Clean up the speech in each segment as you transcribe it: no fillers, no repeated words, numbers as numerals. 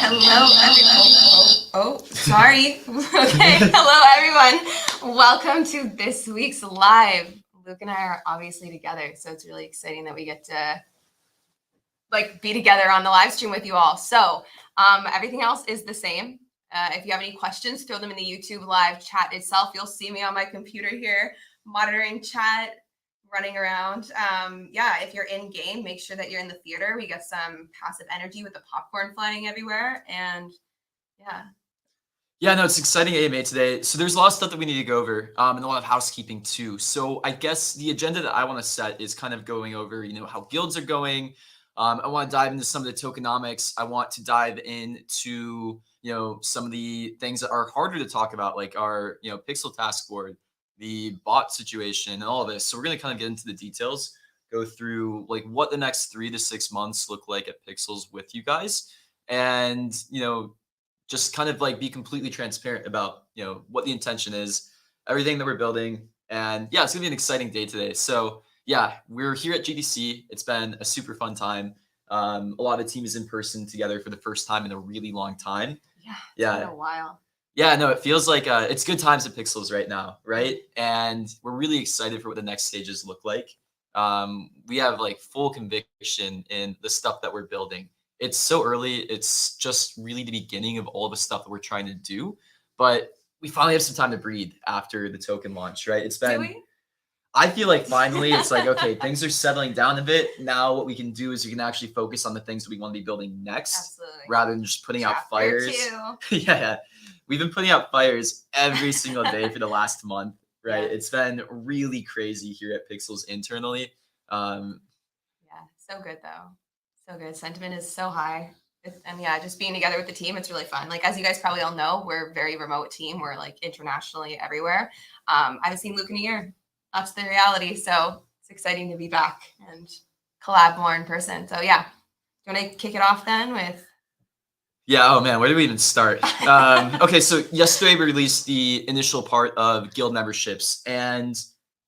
Hello, everyone. Sorry. Okay, hello, everyone. Welcome to this week's live. Luke and I are obviously together, so it's really exciting that we get to be together on the live stream with you all. So everything else is the same. If you have any questions, throw them in the YouTube live chat itself. You'll see me on my computer here, monitoring chat, running around. If you're in game, make sure that you're in the theater. We get some passive energy with the popcorn flying everywhere. And no, it's exciting AMA today. So there's a lot of stuff that we need to go over and a lot of housekeeping too. So I guess the agenda that I want to set is kind of going over, how guilds are going. I want to dive into some of the tokenomics. I want to dive into, some of the things that are harder to talk about, like our, pixel task board, the bot situation and all of this. So we're going to kind of get into the details, go through like what the next 3 to 6 months look like at Pixels with you guys. And, just kind of like be completely transparent about, what the intention is, everything that we're building. And it's gonna be an exciting day today. So we're here at GDC. It's been a super fun time. A lot of the team is in person together for the first time in a really long time. It's been a while. It feels like it's good times at Pixels right now, right? And we're really excited for what the next stages look like. We have like full conviction in the stuff that we're building. It's so early. It's just really the beginning of all the stuff that we're trying to do. But we finally have some time to breathe after the token launch, right? It's been, I feel like finally it's like, okay, things are settling down a bit. Now what we can do is we can actually focus on the things that we want to be building next, rather than just putting out fires. We've been putting out fires every single day for the last month, right? It's been really crazy here at Pixels internally. So good though. So good. Sentiment is so high. And just being together with the team, it's really fun. Like, as you guys probably all know, we're a very remote team. We're like internationally everywhere. I haven't seen Luke in a year. That's the reality. So it's exciting to be back and collab more in person. So do you want to kick it off then with? Oh man, where do we even start? Okay, so yesterday we released the initial part of guild memberships. And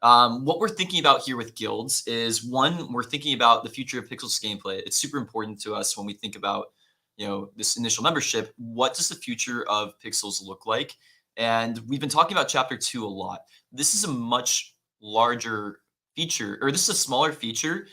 what we're thinking about here with guilds is, one, we're thinking about the future of Pixels gameplay. It's super important to us when we think about this initial membership, what does the future of Pixels look like? And we've been talking about chapter 2 a lot. This is a much larger feature, or this is a smaller feature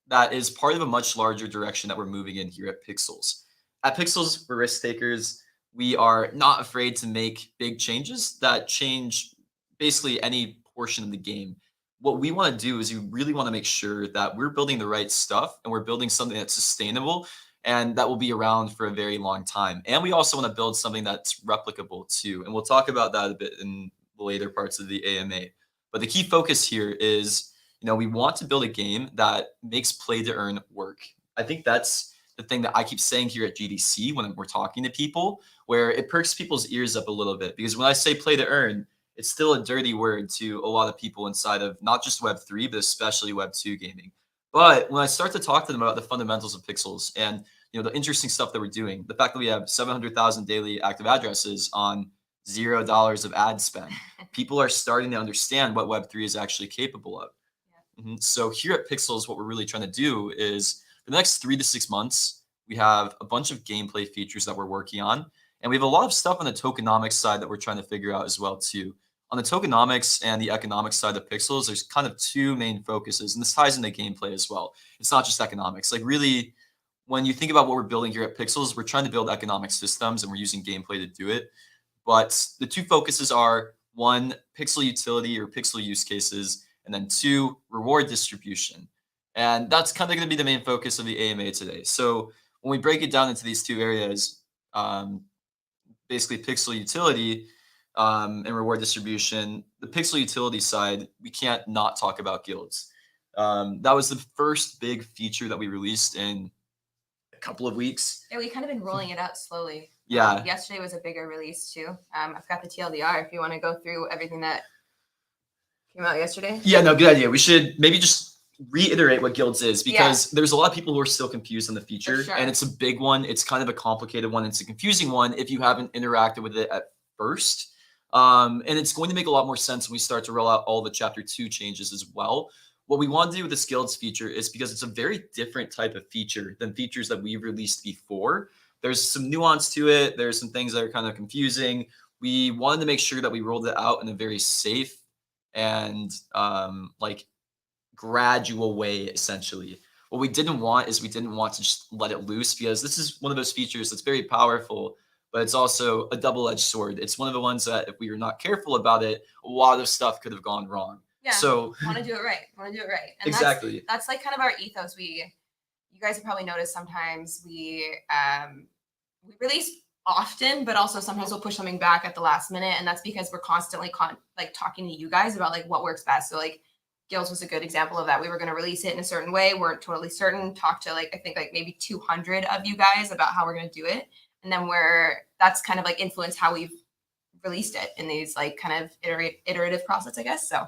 that is part of a much larger direction that we're moving in here at Pixels. At Pixels, we're risk takers. We are not afraid to make big changes that change basically any portion of the game. What we want to do is we really want to make sure that we're building the right stuff and we're building something that's sustainable and that will be around for a very long time. And we also want to build something that's replicable too. And we'll talk about that a bit in the later parts of the AMA. But the key focus here is, we want to build a game that makes play to earn work. I think that's the thing that I keep saying here at GDC when we're talking to people, where it perks people's ears up a little bit. Because when I say play to earn, it's still a dirty word to a lot of people inside of not just Web3, but especially Web2 gaming. But when I start to talk to them about the fundamentals of Pixels and the interesting stuff that we're doing, the fact that we have 700,000 daily active addresses on $0 of ad spend, people are starting to understand what Web3 is actually capable of. So here at Pixels, what we're really trying to do is for the next 3 to 6 months, we have a bunch of gameplay features that we're working on. And we have a lot of stuff on the tokenomics side that we're trying to figure out as well, too. On the tokenomics and the economics side of Pixels, there's kind of two main focuses. And this ties into gameplay as well. It's not just economics. Like really, when you think about what we're building here at Pixels, we're trying to build economic systems and we're using gameplay to do it. But the two focuses are, one, pixel utility or pixel use cases, and then two, reward distribution. And that's kind of going to be the main focus of the AMA today. So when we break it down into these two areas, basically pixel utility and reward distribution, the pixel utility side, we can't not talk about guilds. That was the first big feature that we released in a couple of weeks. Yeah, we kind of been rolling it out slowly. Yeah. Yesterday was a bigger release too. I've got the TLDR if you want to go through everything that came out yesterday. Yeah, no, good idea. We should maybe just reiterate what guilds is, because there's a lot of people who are still confused on the feature, and it's a big one. It's kind of a complicated one. It's a confusing one if you haven't interacted with it at first. And it's going to make a lot more sense when we start to roll out all the chapter 2 changes as well. What we want to do with this guilds feature is because it's a very different type of feature than features that we've released before. There's some nuance to it. There's some things that are kind of confusing. We wanted to make sure that we rolled it out in a very safe and gradual way, essentially. What we didn't want is we didn't want to just let it loose, because this is one of those features that's very powerful, but it's also a double-edged sword. It's one of the ones that if we were not careful about it, a lot of stuff could have gone wrong. Yeah. So want to do it right. And exactly. That's like kind of our ethos. You guys have probably noticed sometimes we release often, but also sometimes we'll push something back at the last minute, and that's because we're constantly talking to you guys about like what works best. So like Guilds was a good example of that. We were going to release it in a certain way, weren't totally certain, talked to I think maybe 200 of you guys about how we're going to do it, and then that's kind of influenced how we've released it in these kind of iterative process, I guess. So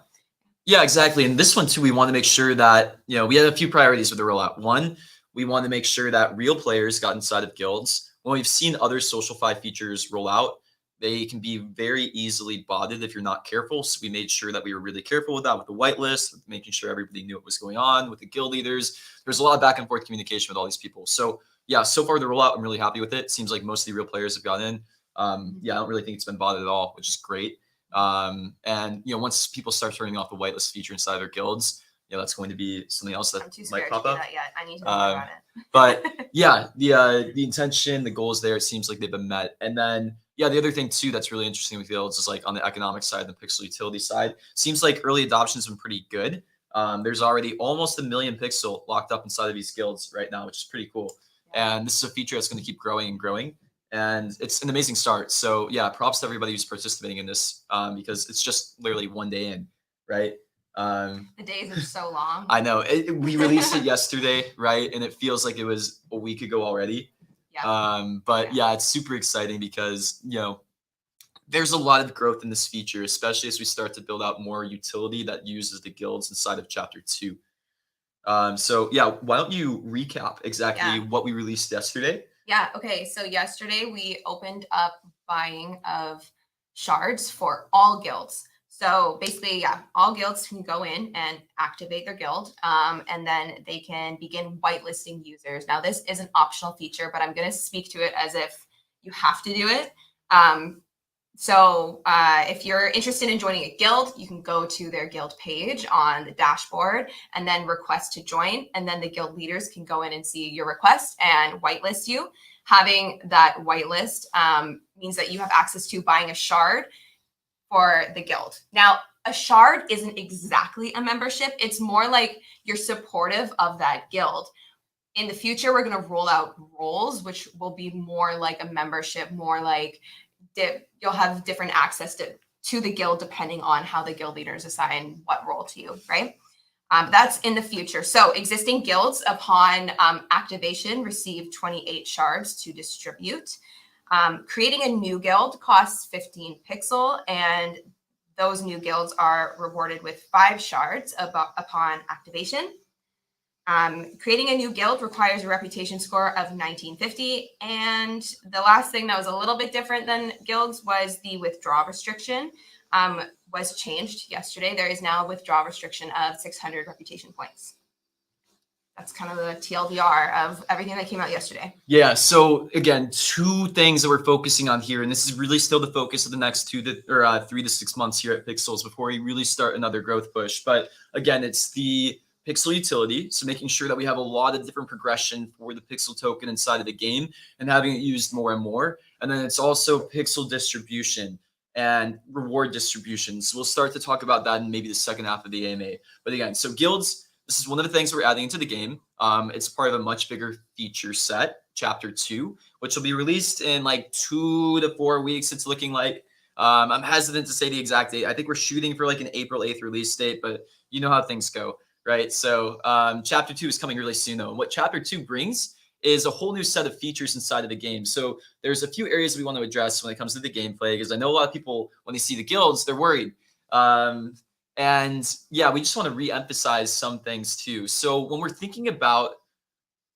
yeah, exactly. And this one too, we want to make sure that we had a few priorities with the rollout. One, we want to make sure that real players got inside of guilds. When we've seen other SocialFi features roll out, they can be very easily botted if you're not careful. So we made sure that we were really careful with that, with the whitelist, with making sure everybody knew what was going on with the guild leaders. There's a lot of back and forth communication with all these people. So yeah, so far the rollout, I'm really happy with it. Seems like most of the real players have gotten in. Yeah, I don't really think it's been botted at all, which is great. And once people start turning off the whitelist feature inside their guilds, that's going to be something else that might pop up. I need to know about it. But yeah, the intention, the goals there, it seems like they've been met. And then yeah, the other thing too that's really interesting with guilds is on the economic side, the pixel utility side, seems like early adoption has been pretty good. There's already almost 1 million pixel locked up inside of these guilds right now, which is pretty cool. And this is a feature that's going to keep growing and growing. And it's an amazing start. So yeah, props to everybody who's participating in this, because it's just literally 1 day in, right? The days are so long. I know. We released it yesterday, right? And it feels like it was a week ago already. Yeah. But yeah, it's super exciting because, there's a lot of growth in this feature, especially as we start to build out more utility that uses the guilds inside of chapter 2. So yeah, why don't you recap exactly what we released yesterday? Yeah. Okay. So yesterday we opened up buying of shards for all guilds. So basically, yeah, all guilds can go in and activate their guild, and then they can begin whitelisting users. Now, this is an optional feature, but I'm going to speak to it as if you have to do it. So if you're interested in joining a guild, you can go to their guild page on the dashboard and then request to join. And then the guild leaders can go in and see your request and whitelist you. Having that whitelist means that you have access to buying a shard for the guild. Now, a shard isn't exactly a membership. It's more like you're supportive of that guild. In the future, we're going to roll out roles, which will be more like a membership, more like you'll have different access to the guild depending on how the guild leaders assign what role to you, right? That's in the future. So existing guilds upon activation receive 28 shards to distribute. Creating a new guild costs 15 pixel, and those new guilds are rewarded with 5 shards upon activation. Creating a new guild requires a reputation score of 1950. And the last thing that was a little bit different than guilds was the withdrawal restriction was changed yesterday. There is now a withdrawal restriction of 600 reputation points. That's kind of the TLDR of everything that came out yesterday. Yeah. So again, 2 things that we're focusing on here, and this is really still the focus of the next 3 to 6 months here at Pixels before we really start another growth push. But again, it's the Pixel utility. So making sure that we have a lot of different progression for the Pixel token inside of the game and having it used more and more. And then it's also Pixel distribution and reward distribution. So we'll start to talk about that in maybe the second half of the AMA. But again, so guilds, this is one of the things we're adding into the game. It's part of a much bigger feature set, Chapter 2, which will be released in like 2 to 4 weeks. It's looking like. I'm hesitant to say the exact date. I think we're shooting for like an April 8th release date, but you know how things go, right? So Chapter 2 is coming really soon, though. And what Chapter 2 brings is a whole new set of features inside of the game. So there's a few areas we want to address when it comes to the gameplay, because I know a lot of people, when they see the guilds, they're worried. And yeah, we just want to re-emphasize some things too. So when we're thinking about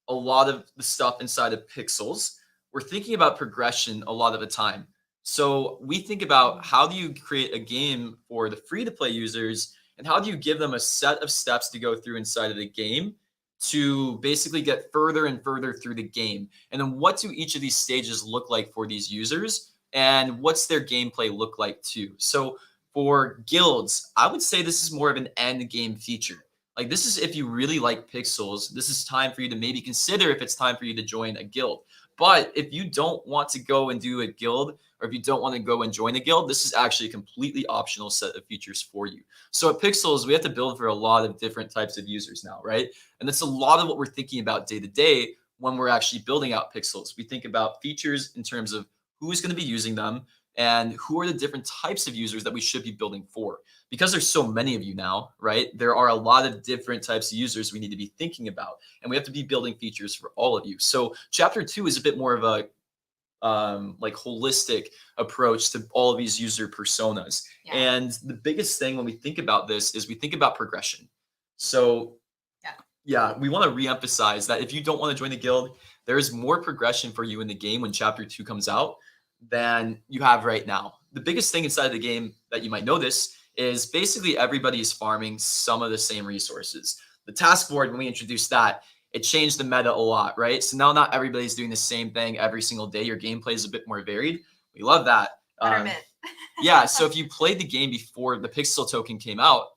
a lot of the stuff inside of Pixels, we're thinking about progression a lot of the time. So we think about how do you create a game for the free-to-play users, and how do you give them a set of steps to go through inside of the game to basically get further and further through the game. And then what do each of these stages look like for these users, and what's their gameplay look like too? So for guilds, I would say this is more of an end game feature. Like, this is if you really like Pixels, this is time for you to maybe consider if it's time for you to join a guild. But if you don't want to go and do a guild, or if you don't want to go and join a guild, this is actually a completely optional set of features for you. So at Pixels, we have to build for a lot of different types of users now, right? And that's a lot of what we're thinking about day to day when we're actually building out Pixels. We think about features in terms of who's going to be using them, and who are the different types of users that we should be building for. Because there's so many of you now, right? There are a lot of different types of users we need to be thinking about, and we have to be building features for all of you. So Chapter 2 is a bit more of a like holistic approach to all of these user personas. Yeah. And the biggest thing when we think about this is we think about progression. So yeah, we want to reemphasize that if you don't want to join the guild, there is more progression for you in the game when Chapter 2 comes out than you have right now. The biggest thing inside of the game that you might notice is basically everybody is farming some of the same resources. The task board, when we introduced that, it changed the meta a lot, right? So now not everybody's doing the same thing every single day. Your gameplay is a bit more varied. We love that. Yeah, so if you played the game before the Pixel token came out,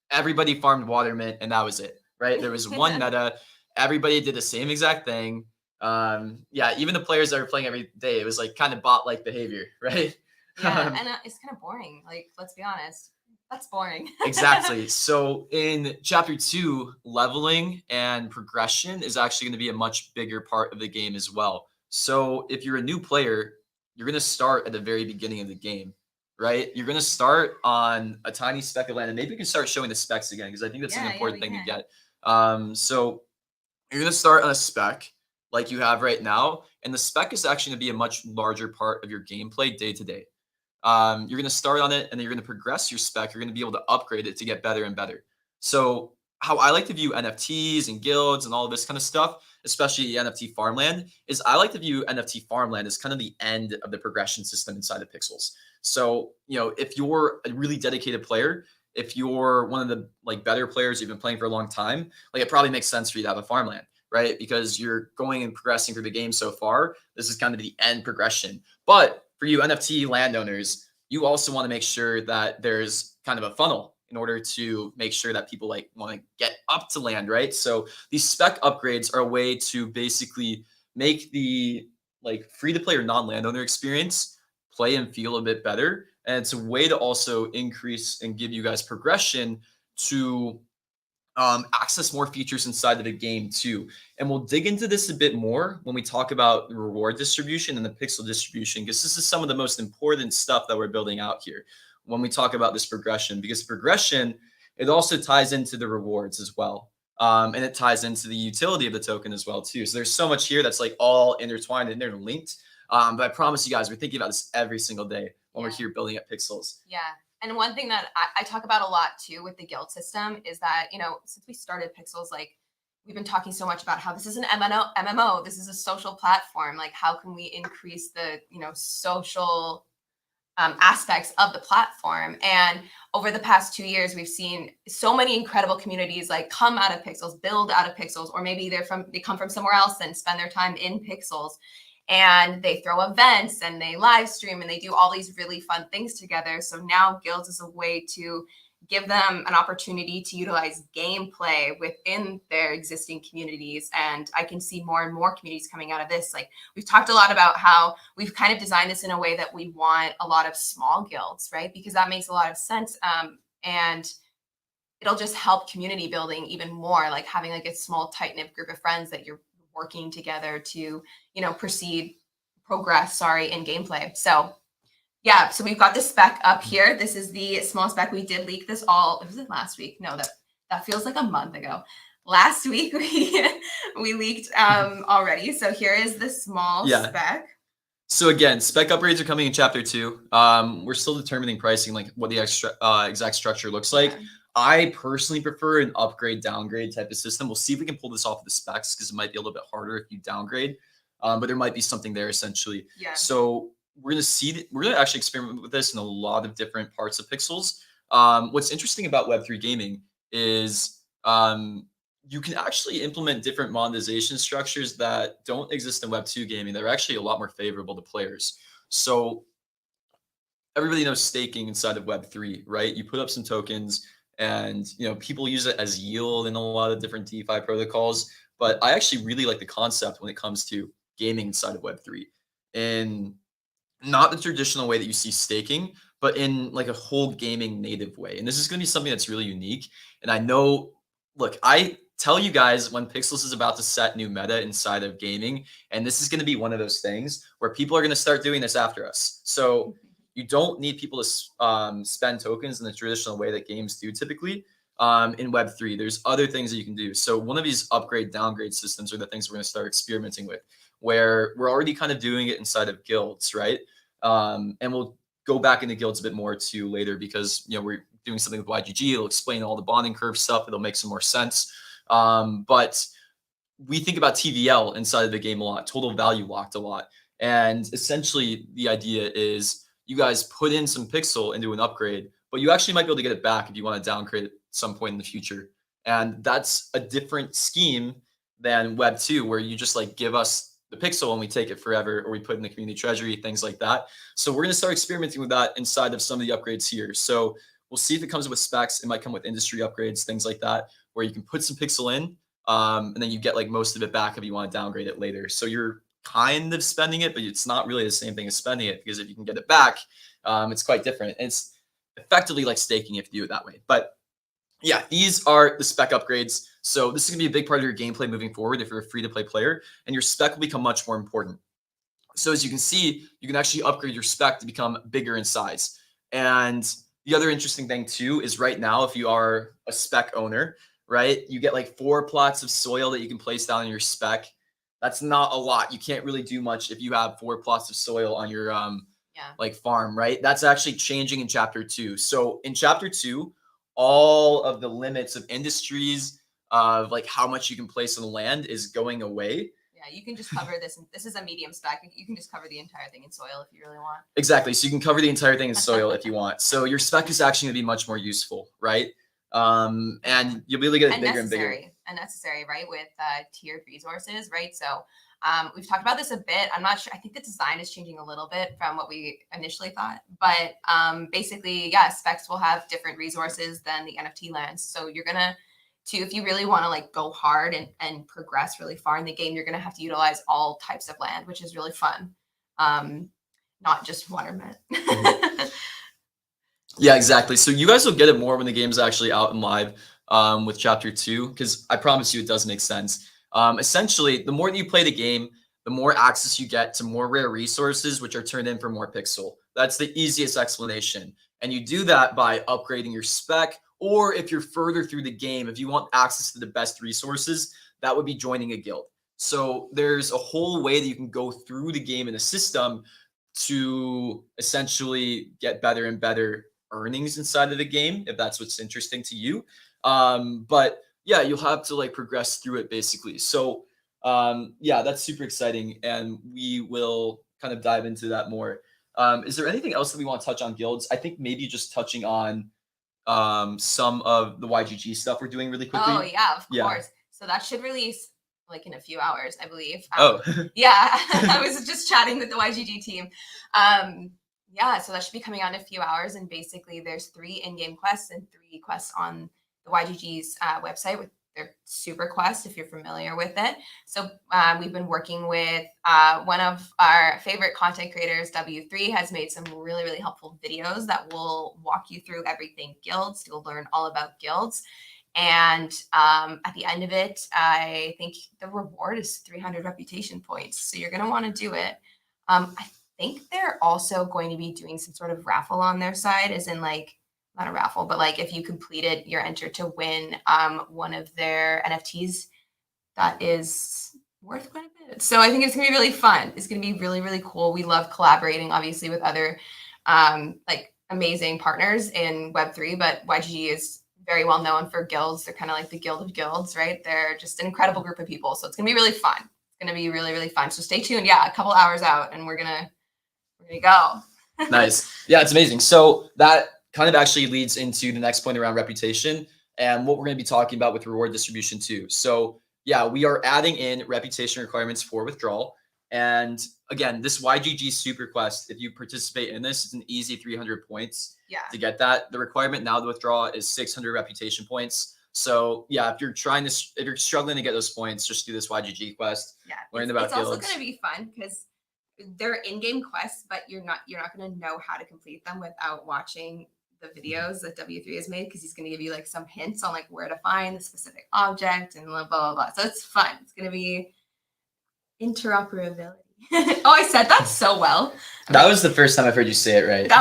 everybody farmed water mint, and that was it, right? There was one meta. Everybody did the same exact thing. Yeah, even the players that were playing every day, it was like kind of bot-like behavior, right? Yeah, and it's kind of boring. Like, let's be honest, that's boring. Exactly. So in Chapter 2, leveling and progression is actually going to be a much bigger part of the game as well. So if you're a new player, you're going to start at the very beginning of the game, right? You're going to start on a tiny speck of land, and maybe we can start showing the specs again, because I think that's an important thing to get. So you're going to start on a speck like you have right now, and the spec is actually going to be a much larger part of your gameplay day to day. You're going to start on it, and then you're going to progress your spec. You're going to be able to upgrade it to get better and better. So how I like to view NFTs and guilds and all of this kind of stuff, especially the NFT farmland, is I like to view NFT farmland as kind of the end of the progression system inside of Pixels. So, if you're a really dedicated player, if you're one of the better players you've been playing for a long time, it probably makes sense for you to have a farmland, right? Because you're going and progressing through the game so far. This is kind of the end progression. But for you NFT landowners, you also want to make sure that there's kind of a funnel in order to make sure that people want to get up to land, right? So these spec upgrades are a way to basically make the free to play or non-landowner experience play and feel a bit better. And it's a way to also increase and give you guys progression to access more features inside of the game too. And we'll dig into this a bit more when we talk about the reward distribution and the pixel distribution, because this is some of the most important stuff that we're building out here when we talk about this progression, because progression, it also ties into the rewards as well. And it ties into the utility of the token as well too. So there's so much here that's all intertwined and interlinked. But I promise you guys, we're thinking about this every single day when we're here building up Pixels. Yeah. And one thing that I talk about a lot too with the guild system is that, since we started Pixels, we've been talking so much about how this is an MMO, this is a social platform. How can we increase the, social aspects of the platform? And over the past 2 years, we've seen so many incredible communities come out of Pixels, build out of Pixels, or maybe they come from somewhere else and spend their time in Pixels. And they throw events and they live stream and they do all these really fun things together. So now guilds is a way to give them an opportunity to utilize gameplay within their existing communities. And I can see more and more communities coming out of this. We've talked a lot about how we've kind of designed this in a way that we want a lot of small guilds, right? Because that makes a lot of sense. And it'll just help community building even more, having a small tight-knit group of friends that you're working together to, progress in gameplay. So yeah, so we've got the spec up here. This is the small spec. We did leak this was it last week? No, that feels like a month ago. Last week we leaked already. So here is the small spec. So again, spec upgrades are coming in chapter 2. We're still determining pricing, what the exact structure looks like. I personally prefer an upgrade downgrade type of system. We'll see if we can pull this off of the specs, because it might be a little bit harder if you downgrade, but there might be something there essentially. Yeah. So we're gonna actually experiment with this in a lot of different parts of Pixels. What's interesting about Web3 gaming is you can actually implement different monetization structures that don't exist in Web2 gaming. They're actually a lot more favorable to players. So everybody knows staking inside of Web3, right? You put up some tokens, and people use it as yield in a lot of different DeFi protocols. But I actually really like the concept when it comes to gaming inside of Web3, in not the traditional way that you see staking, but in a whole gaming native way. And this is going to be something that's really unique. And I know, look, I tell you guys when Pixels is about to set new meta inside of gaming, and this is going to be one of those things where people are going to start doing this after us. So you don't need people to spend tokens in the traditional way that games do typically. In Web3, there's other things that you can do. So one of these upgrade downgrade systems are the things we're going to start experimenting with, where we're already kind of doing it inside of guilds, right? And we'll go back into guilds a bit more too later, because we're doing something with YGG. It'll explain all the bonding curve stuff. It'll make some more sense. But we think about TVL inside of the game a lot, total value locked a lot. And essentially the idea is you guys put in some pixel into an upgrade, but you actually might be able to get it back if you want to downgrade it at some point in the future. And that's a different scheme than Web 2, where you just give us the pixel and we take it forever, or we put in the community treasury, things like that. So we're going to start experimenting with that inside of some of the upgrades here. So we'll see if it comes with specs. It might come with industry upgrades, things like that, where you can put some pixel in, and then you get most of it back if you want to downgrade it later. So you're kind of spending it, but it's not really the same thing as spending it, because if you can get it back, it's quite different. And it's effectively like staking if you do it that way. But yeah, these are the spec upgrades. So this is going to be a big part of your gameplay moving forward if you're a free-to-play player, and your spec will become much more important. So as you can see, you can actually upgrade your spec to become bigger in size. And the other interesting thing too is right now, if you are a spec owner, right, you get 4 plots of soil that you can place down in your spec. That's not a lot. You can't really do much if you have 4 plots of soil on your farm, right? That's actually changing in chapter 2. So in chapter 2, all of the limits of industries of like how much you can place on the land is going away. Yeah, you can just cover this. This is a medium spec. You can just cover the entire thing in soil if you really want. Exactly. So you can cover the entire thing in soil if you want. So your spec is actually going to be much more useful, right? And you'll be able to get it bigger and bigger. And necessary, right? With tiered resources, right? So we've talked about this a bit. I'm not sure. I think the design is changing a little bit from what we initially thought. But basically, yeah, specs will have different resources than the NFT lands. So you're going to, if you really want to like go hard and progress really far in the game, you're going to have to utilize all types of land, which is really fun. Not just watermet. Yeah, exactly. So you guys will get it more when the game's actually out and live with chapter 2, because I promise you it does make sense. Essentially, the more that you play the game, the more access you get to more rare resources, which are turned in for more pixel. That's the easiest explanation. And you do that by upgrading your spec, or if you're further through the game, if you want access to the best resources, that would be joining a guild. So there's a whole way that you can go through the game in the system to essentially get better and better earnings inside of the game, if that's what's interesting to you. But yeah, you'll have to like progress through it basically. So yeah, that's super exciting, and we will kind of dive into that more. Is there anything else that we want to touch on guilds? I think maybe just touching on some of the YGG stuff we're doing really quickly. Oh yeah, of course. So that should release like in a few hours, I believe. Yeah, I was just chatting with the YGG team. Yeah, so that should be coming out in a few hours, and basically there's 3 in-game quests and 3 quests on the YGG's website with their super quest, if you're familiar with it. So we've been working with one of our favorite content creators, W3, has made some really, really helpful videos that will walk you through everything guilds. You'll learn all about guilds. And at the end of it, I think the reward is 300 reputation points. So you're going to want to do it. I think they're also going to be doing some sort of raffle on their side, as in like, not a raffle, but like if you complete it, you're entered to win one of their NFTs that is worth quite a bit. So I think it's going to be really fun. It's going to be really, really cool. We love collaborating, obviously, with other like amazing partners in Web3, but YGG is very well known for guilds. They're kind of like the guild of guilds, right? They're just an incredible group of people. So it's going to be really fun. It's going to be really, really fun. So stay tuned. Yeah, a couple hours out and we're going to go. Nice. Yeah, it's amazing. So that kind of actually leads into the next point around reputation and what we're going to be talking about with reward distribution too. So yeah, we are adding in reputation requirements for withdrawal. And again, this YGG super quest, if you participate in this, it's an easy 300 points to get that. The requirement now to withdraw is 600 reputation points. So yeah, if you're struggling to get those points, just do this YGG quest. Yeah, learn about it's guilds. also going to be fun because they're in-game quests, but you're not going to know how to complete them without watching the videos that W3 has made, because he's going to give you like some hints on like where to find the specific object and blah, blah, blah. So it's fun. It's going to be interoperability. Oh, I said that so well. That was the first time I've heard you say it right.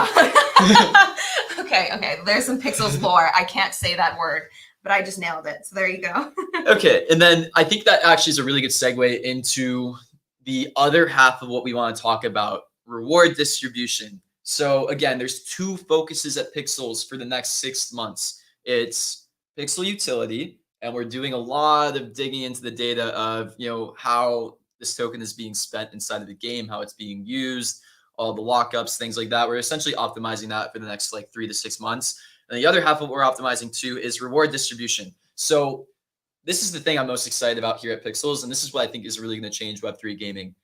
Okay. There's some Pixels lore. I can't say that word, but I just nailed it. So there you go. Okay. And then I think that actually is a really good segue into the other half of what we want to talk about, reward distribution. So again, there's 2 focuses at Pixels for the next 6 months. It's pixel utility, and we're doing a lot of digging into the data of, how this token is being spent inside of the game, how it's being used, all the lockups, things like that. We're essentially optimizing that for the next like 3 to 6 months. And the other half of what we're optimizing to is reward distribution. So this is the thing I'm most excited about here at Pixels, and this is what I think is really going to change Web3 gaming.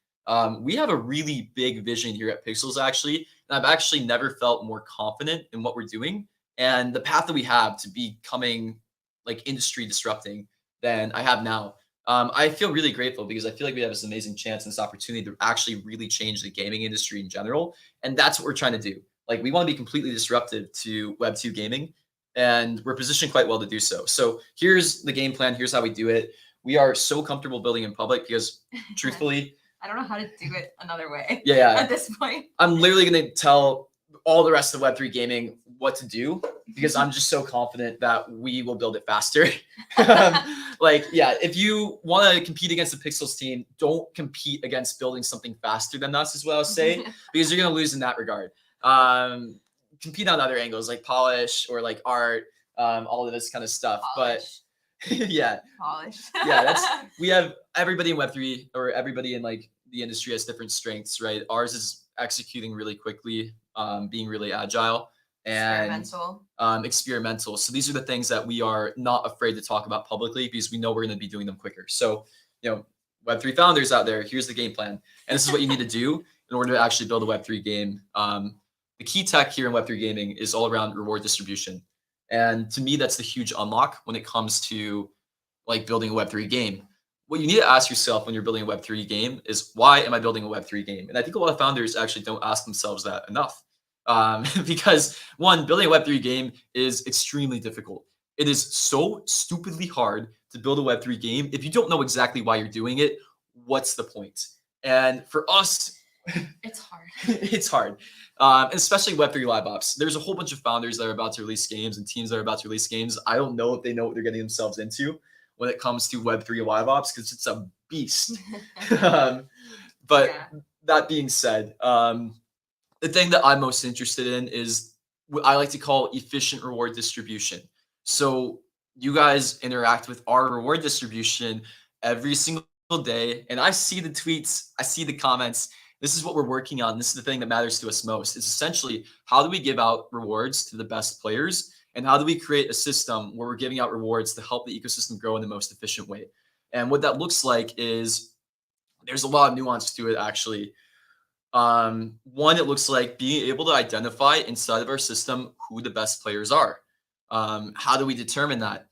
We have a really big vision here at Pixels, actually, and I've actually never felt more confident in what we're doing and the path that we have to becoming like industry disrupting than I have now. I feel really grateful because I feel like we have this amazing chance and this opportunity to actually really change the gaming industry in general, and that's what we're trying to do. Like, we want to be completely disruptive to Web2 gaming, and we're positioned quite well to do so. So here's the game plan. Here's how we do it. We are so comfortable building in public because, truthfully, I don't know how to do it another way. Yeah. At this point, I'm literally going to tell all the rest of Web3 gaming what to do because I'm just so confident that we will build it faster. If you want to compete against the Pixels team, don't compete against building something faster than us, is what I'll say, because you're going to lose in that regard. Compete on other angles like polish or like art, all of this kind of stuff. Polish. Yeah. Polished. Yeah, we have everybody in Web3 or everybody in like the industry has different strengths, right? Ours is executing really quickly, being really agile and experimental. Experimental. So these are the things that we are not afraid to talk about publicly because we know we're going to be doing them quicker. So, Web3 founders out there, here's the game plan. And this is what you need to do in order to actually build a Web3 game. The key tech here in Web3 gaming is all around reward distribution. And to me, that's the huge unlock when it comes to like building a Web3 game. What you need to ask yourself when you're building a Web3 game is, why am I building a Web3 game? And I think a lot of founders actually don't ask themselves that enough. Because one, building a Web3 game is extremely difficult. It is so stupidly hard to build a Web3 game. If you don't know exactly why you're doing it, what's the point? And for us, it's hard. It's hard, especially Web3 live ops. There's a whole bunch of founders that are about to release games and teams that are about to release games. I don't know if they know what they're getting themselves into when it comes to Web3 live ops because it's a beast. But yeah. That being said, the thing that I'm most interested in is what I like to call efficient reward distribution. So you guys interact with our reward distribution every single day, and I see the tweets, I see the comments. This is what we're working on. This is the thing that matters to us most. It's essentially, how do we give out rewards to the best players? And how do we create a system where we're giving out rewards to help the ecosystem grow in the most efficient way? And what that looks like is, there's a lot of nuance to it, actually. One, it looks like being able to identify inside of our system who the best players are. How do we determine that?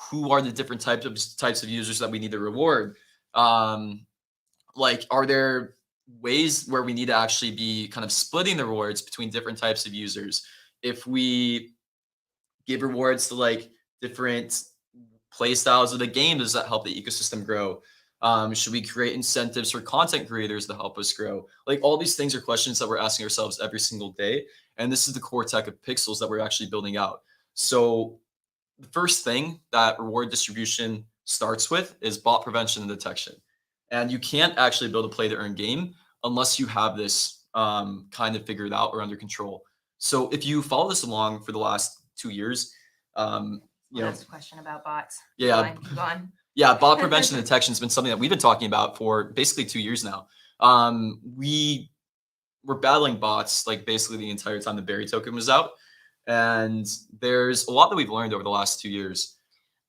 Who are the different types of users that we need to reward? Like, are there ways where we need to actually be kind of splitting the rewards between different types of users? If we give rewards to like different play styles of the game, does that help the ecosystem grow? Should we create incentives for content creators to help us grow? Like, all these things are questions that we're asking ourselves every single day. And this is the core tech of Pixels that we're actually building out. So the first thing that reward distribution starts with is bot prevention and detection. And you can't actually build a play to earn game unless you have this kind of figured out or under control. So if you follow this along for the last 2 years, Last question about bots. Yeah. Keep on. Yeah, bot prevention and detection has been something that we've been talking about for basically 2 years now. We were battling bots like basically the entire time the Berry token was out. And there's a lot that we've learned over the last 2 years.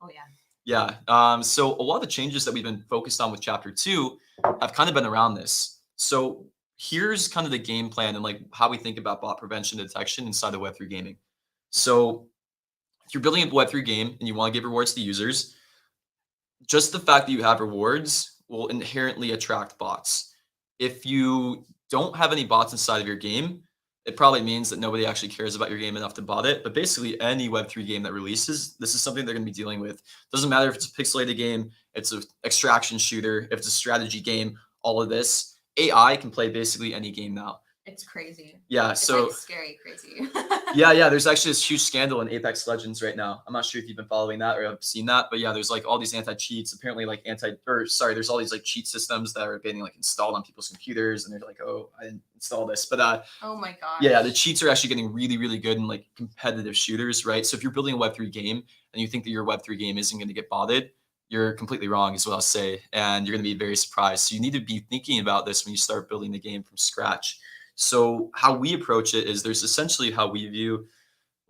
Oh, yeah. Yeah. So a lot of the changes that we've been focused on with chapter 2 have kind of been around this. So here's kind of the game plan and like how we think about bot prevention and detection inside of Web3 gaming. So if you're building a Web3 game and you want to give rewards to users, just the fact that you have rewards will inherently attract bots. If you don't have any bots inside of your game, it probably means that nobody actually cares about your game enough to bot it. But basically, any Web3 game that releases, this is something they're going to be dealing with. Doesn't matter if it's a pixelated game, it's an extraction shooter, if it's a strategy game, all of this. AI can play basically any game now. It's crazy. Yeah, it's so like scary crazy. yeah. There's actually this huge scandal in Apex Legends right now. I'm not sure if you've been following that or have seen that, but yeah, there's like all these anti-cheats. Apparently, like there's all these like cheat systems that are getting like installed on people's computers, and they're like, oh, I didn't install this. But oh my god. Yeah, the cheats are actually getting really, really good in like competitive shooters, right? So if you're building a Web3 game and you think that your Web3 game isn't going to get botted, you're completely wrong, is what I'll say, and you're going to be very surprised. So you need to be thinking about this when you start building the game from scratch. So how we approach it is, there's essentially how we view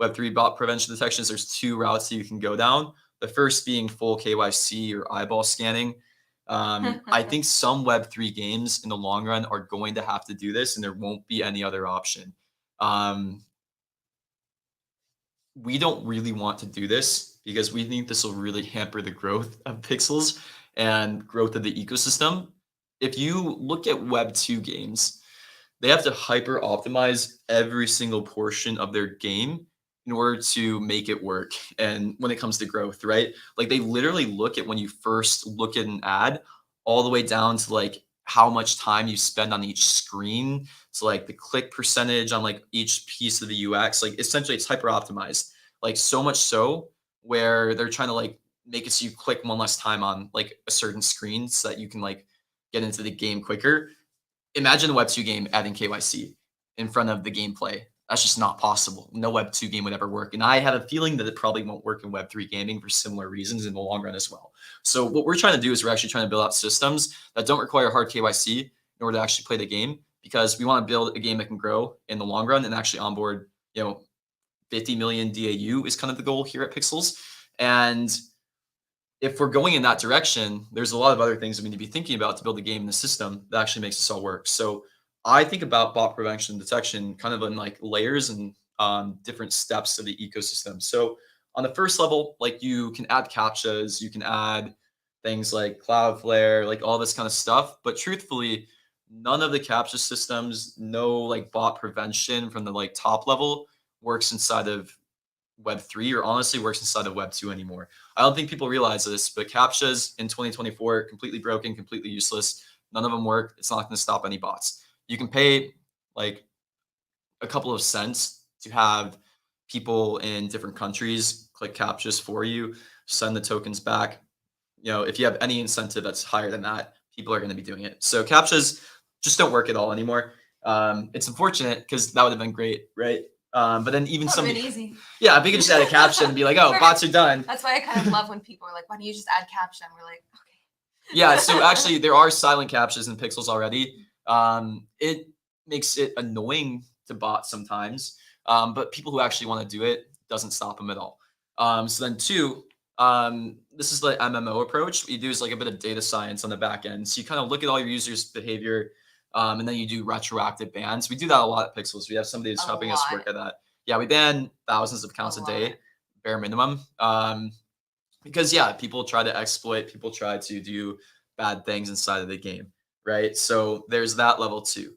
Web3 bot prevention detections. There's 2 routes that you can go down. The first being full KYC or eyeball scanning. I think some Web3 games in the long run are going to have to do this, and there won't be any other option. We don't really want to do this because we think this will really hamper the growth of Pixels and growth of the ecosystem. If you look at Web2 games, they have to hyper optimize every single portion of their game in order to make it work. And when it comes to growth, right? Like, they literally look at when you first look at an ad all the way down to like how much time you spend on each screen. So like the click percentage on like each piece of the UX, like essentially it's hyper optimized, like so much so where they're trying to like make it so you click one less time on like a certain screen so that you can like get into the game quicker. Imagine a Web2 game adding KYC in front of the gameplay. That's just not possible. No Web 2 game would ever work. And I have a feeling that it probably won't work in Web 3 gaming for similar reasons in the long run as well. So what we're trying to do is we're actually trying to build out systems that don't require hard KYC in order to actually play the game, because we want to build a game that can grow in the long run and actually onboard, 50 million DAU is kind of the goal here at Pixels. And if we're going in that direction, there's a lot of other things that we need to be thinking about to build a game in the system that actually makes this all work. So I think about bot prevention and detection kind of in like layers and different steps of the ecosystem. So on the first level, like you can add captchas, you can add things like Cloudflare, like all this kind of stuff. But truthfully, none of the captcha systems, no like bot prevention from the like top level works inside of Web3, or honestly works inside of Web2 anymore. I don't think people realize this, but CAPTCHAs in 2024 completely broken, completely useless. None of them work. It's not going to stop any bots. You can pay like a couple of cents to have people in different countries click CAPTCHAs for you, send the tokens back. If you have any incentive that's higher than that, people are going to be doing it. So CAPTCHAs just don't work at all anymore. It's unfortunate because that would have been great, right? But then even That would have somebody, been easy. yeah, if we could just add a caption and be like, oh, bots are done. That's why I kind of love when people are like, why don't you just add caption? We're like, okay. Yeah, so actually there are silent captchas in Pixels already. It makes it annoying to bots sometimes, but people who actually want to do it doesn't stop them at all. So then two, this is the MMO approach. What you do is like a bit of data science on the back end. So you kind of look at all your users' behavior, and then you do retroactive bans. We do that a lot at Pixels. We have somebody who's helping us work at that. Yeah, we ban thousands of accounts a day, bare minimum. Because yeah, people try to exploit, people try to do bad things inside of the game, right? So there's that level too.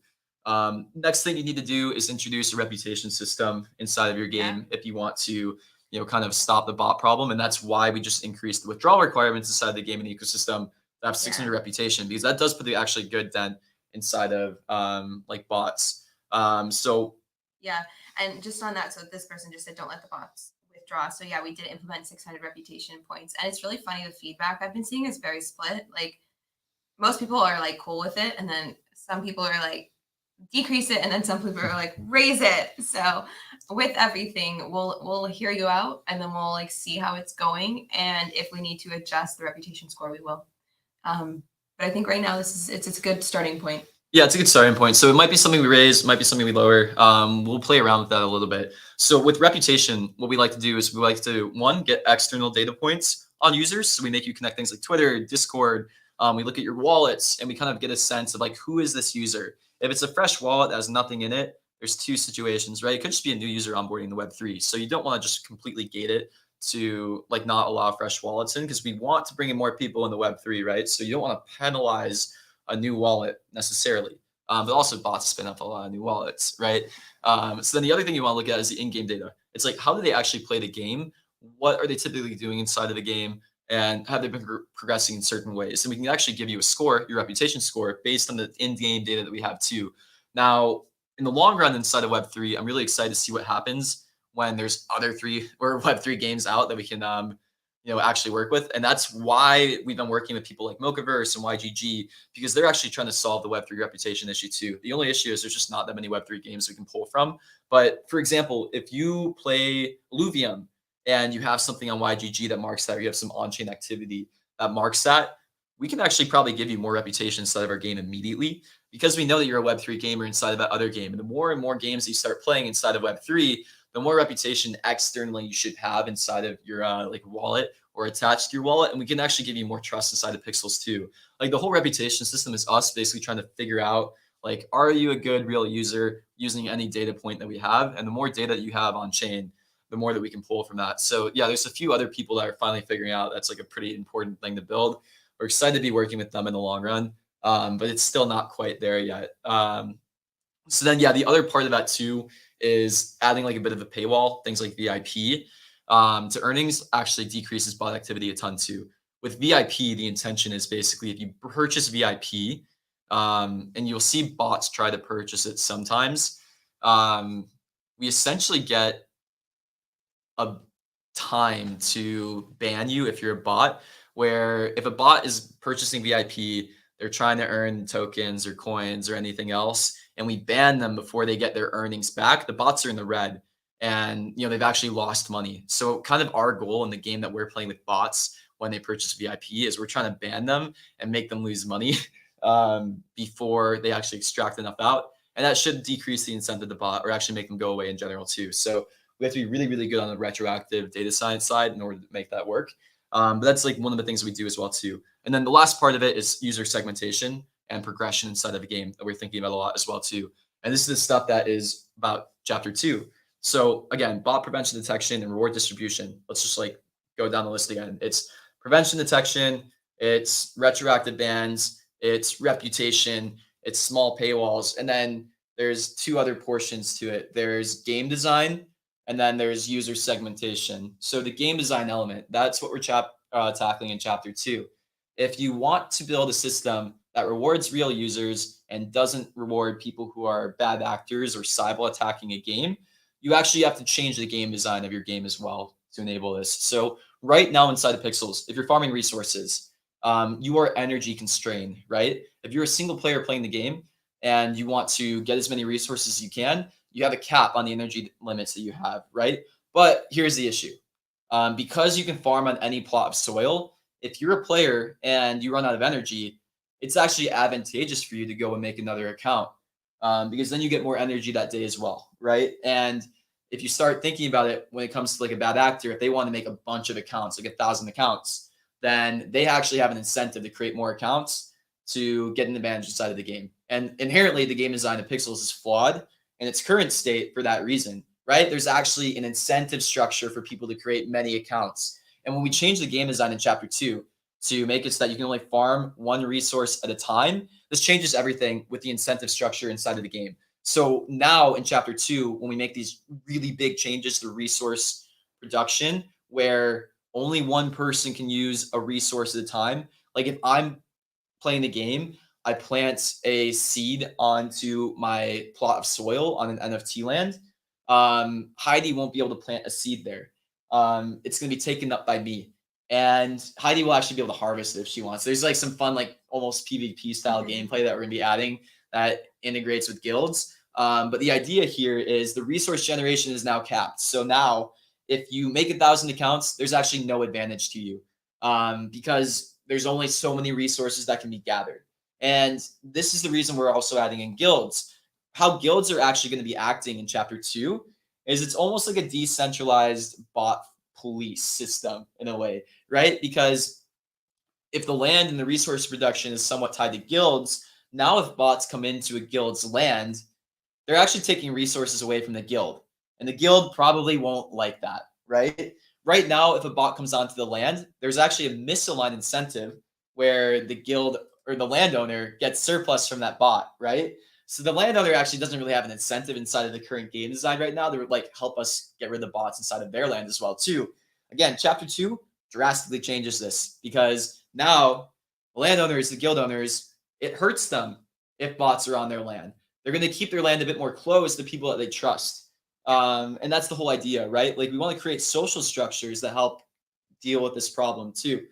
Next thing you need to do is introduce a reputation system inside of your game if you want to, kind of stop the bot problem. And that's why we just increased the withdrawal requirements inside the gaming ecosystem to have 600 reputation, because that does put the actually good dent inside of like bots. So yeah, and just on that, so this person just said, don't let the bots withdraw. So yeah, we did implement 600 reputation points, and it's really funny. The feedback I've been seeing is very split. Like most people are like cool with it, and then some people are like decrease it, and then some people are like raise it. So with everything, we'll hear you out, and then we'll like see how it's going, and if we need to adjust the reputation score, we will. But I think right now it's a good starting point. Yeah, it's a good starting point. So it might be something we raise, might be something we lower. We'll play around with that a little bit. So with reputation, what we like to do is we like to, one, get external data points on users. So we make you connect things like Twitter, Discord. We look at your wallets and we kind of get a sense of like, who is this user? If it's a fresh wallet that has nothing in it, there's two situations, right? It could just be a new user onboarding the Web3. So you don't want to just completely gate it to like not allow fresh wallets in, because we want to bring in more people in the Web3, right? So you don't want to penalize a new wallet necessarily, but also bots spin up a lot of new wallets, right? So then the other thing you want to look at is the in-game data. It's like, how do they actually play the game? What are they typically doing inside of the game? And have they been progressing in certain ways? And we can actually give you a score, your reputation score, based on the in-game data that we have too. Now, in the long run inside of Web3, I'm really excited to see what happens when there's other Web3 games out that we can actually work with. And that's why we've been working with people like Mochaverse and YGG, because they're actually trying to solve the Web3 reputation issue too. The only issue is there's just not that many Web3 games we can pull from. But for example, if you play Illuvium and you have something on YGG that marks that, or you have some on-chain activity that marks that, we can actually probably give you more reputation inside of our game immediately, because we know that you're a Web3 gamer inside of that other game. And the more and more games you start playing inside of Web3, the more reputation externally you should have inside of your like wallet or attached to your wallet. And we can actually give you more trust inside of Pixels too. Like the whole reputation system is us basically trying to figure out, like, are you a good real user using any data point that we have? And the more data that you have on chain, the more that we can pull from that. So yeah, there's a few other people that are finally figuring out that's like a pretty important thing to build. We're excited to be working with them in the long run, but it's still not quite there yet. So then, yeah, the other part of that too is adding like a bit of a paywall, things like VIP to earnings actually decreases bot activity a ton too. With VIP, the intention is basically if you purchase VIP, and you'll see bots try to purchase it sometimes, we essentially get a time to ban you if you're a bot, where if a bot is purchasing VIP, they're trying to earn tokens or coins or anything else, and we ban them before they get their earnings back, the bots are in the red, and they've actually lost money. So kind of our goal in the game that we're playing with bots when they purchase VIP is we're trying to ban them and make them lose money before they actually extract enough out. And that should decrease the incentive of the bot or actually make them go away in general too. So we have to be really, really good on the retroactive data science side in order to make that work. But that's like one of the things we do as well too. And then the last part of it is user segmentation and progression inside of the game that we're thinking about a lot as well too. And this is the stuff that is about chapter 2. So again, bot prevention detection and reward distribution. Let's just like go down the list again. It's prevention detection, it's retroactive bans, it's reputation, it's small paywalls, and then there's 2 other portions to it. There's game design, and then there's user segmentation. So the game design element, that's what we're tackling in chapter 2. If you want to build a system that rewards real users and doesn't reward people who are bad actors or cyber attacking a game, you actually have to change the game design of your game as well to enable this. So right now inside the pixels, if you're farming resources, you are energy constrained, right? If you're a single player playing the game and you want to get as many resources as you can, you have a cap on the energy limits that you have, right? But here's the issue. Because you can farm on any plot of soil, if you're a player and you run out of energy, it's actually advantageous for you to go and make another account because then you get more energy that day as well, right? And if you start thinking about it when it comes to like a bad actor, if they want to make a bunch of accounts, like 1,000 accounts, then they actually have an incentive to create more accounts to get an advantage inside of the game. And inherently, the game design of Pixels is flawed in its current state for that reason, right? There's actually an incentive structure for people to create many accounts. And when we change the game design in chapter 2 to make it so that you can only farm one resource at a time, this changes everything with the incentive structure inside of the game. So now in chapter 2, when we make these really big changes to resource production, where only one person can use a resource at a time, like if I'm playing the game, I plant a seed onto my plot of soil on an NFT land. Heidi won't be able to plant a seed there. It's going to be taken up by me. And Heidi will actually be able to harvest it if she wants. There's like some fun, like almost PvP style gameplay that we're going to be adding that integrates with guilds. But the idea here is the resource generation is now capped. So now if you make 1,000 accounts, there's actually no advantage to you because there's only so many resources that can be gathered. And this is the reason we're also adding in guilds. How guilds are actually going to be acting in chapter 2 is it's almost like a decentralized bot police system in a way, right? Because if the land and the resource production is somewhat tied to guilds, now if bots come into a guild's land, they're actually taking resources away from the guild. And the guild probably won't like that, right? Right now, if a bot comes onto the land, there's actually a misaligned incentive where the guild or the landowner gets surplus from that bot, right? So the landowner actually doesn't really have an incentive inside of the current game design right now. They would like help us get rid of the bots inside of their land as well too. Again, chapter 2 drastically changes this because now the landowners, the guild owners, it hurts them if bots are on their land. They're going to keep their land a bit more closed to people that they trust. And that's the whole idea, right? Like we want to create social structures that help deal with this problem too.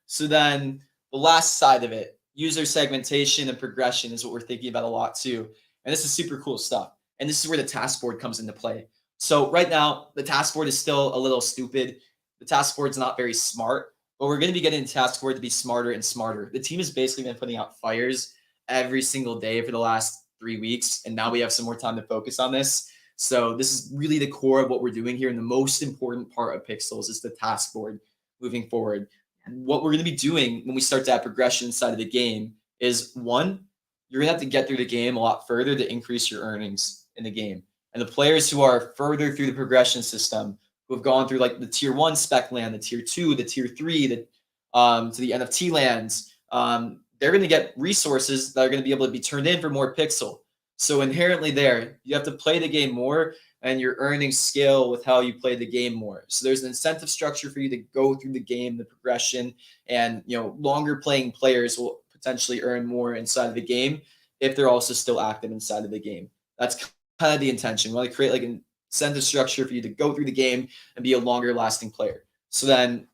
So then the last side of it, user segmentation and progression is what we're thinking about a lot too. And this is super cool stuff. And this is where the task board comes into play. So right now, the task board is still a little stupid. The task board's not very smart, but we're going to be getting the task board to be smarter and smarter. The team has basically been putting out fires every single day for the last 3 weeks. And now we have some more time to focus on this. So this is really the core of what we're doing here. And the most important part of Pixels is the task board moving forward. What we're going to be doing when we start to have progression inside of the game is one, you're going to have to get through the game a lot further to increase your earnings in the game. And the players who are further through the progression system, who have gone through like the tier 1 spec land, the tier 2, the tier 3, to the NFT lands, they're going to get resources that are going to be able to be turned in for more pixel. So inherently there, you have to play the game more and your earnings scale with how you play the game more. So there's an incentive structure for you to go through the game, the progression, and longer playing players will potentially earn more inside of the game if they're also still active inside of the game. That's kind of the intention. We want to create like an incentive structure for you to go through the game and be a longer lasting player. So then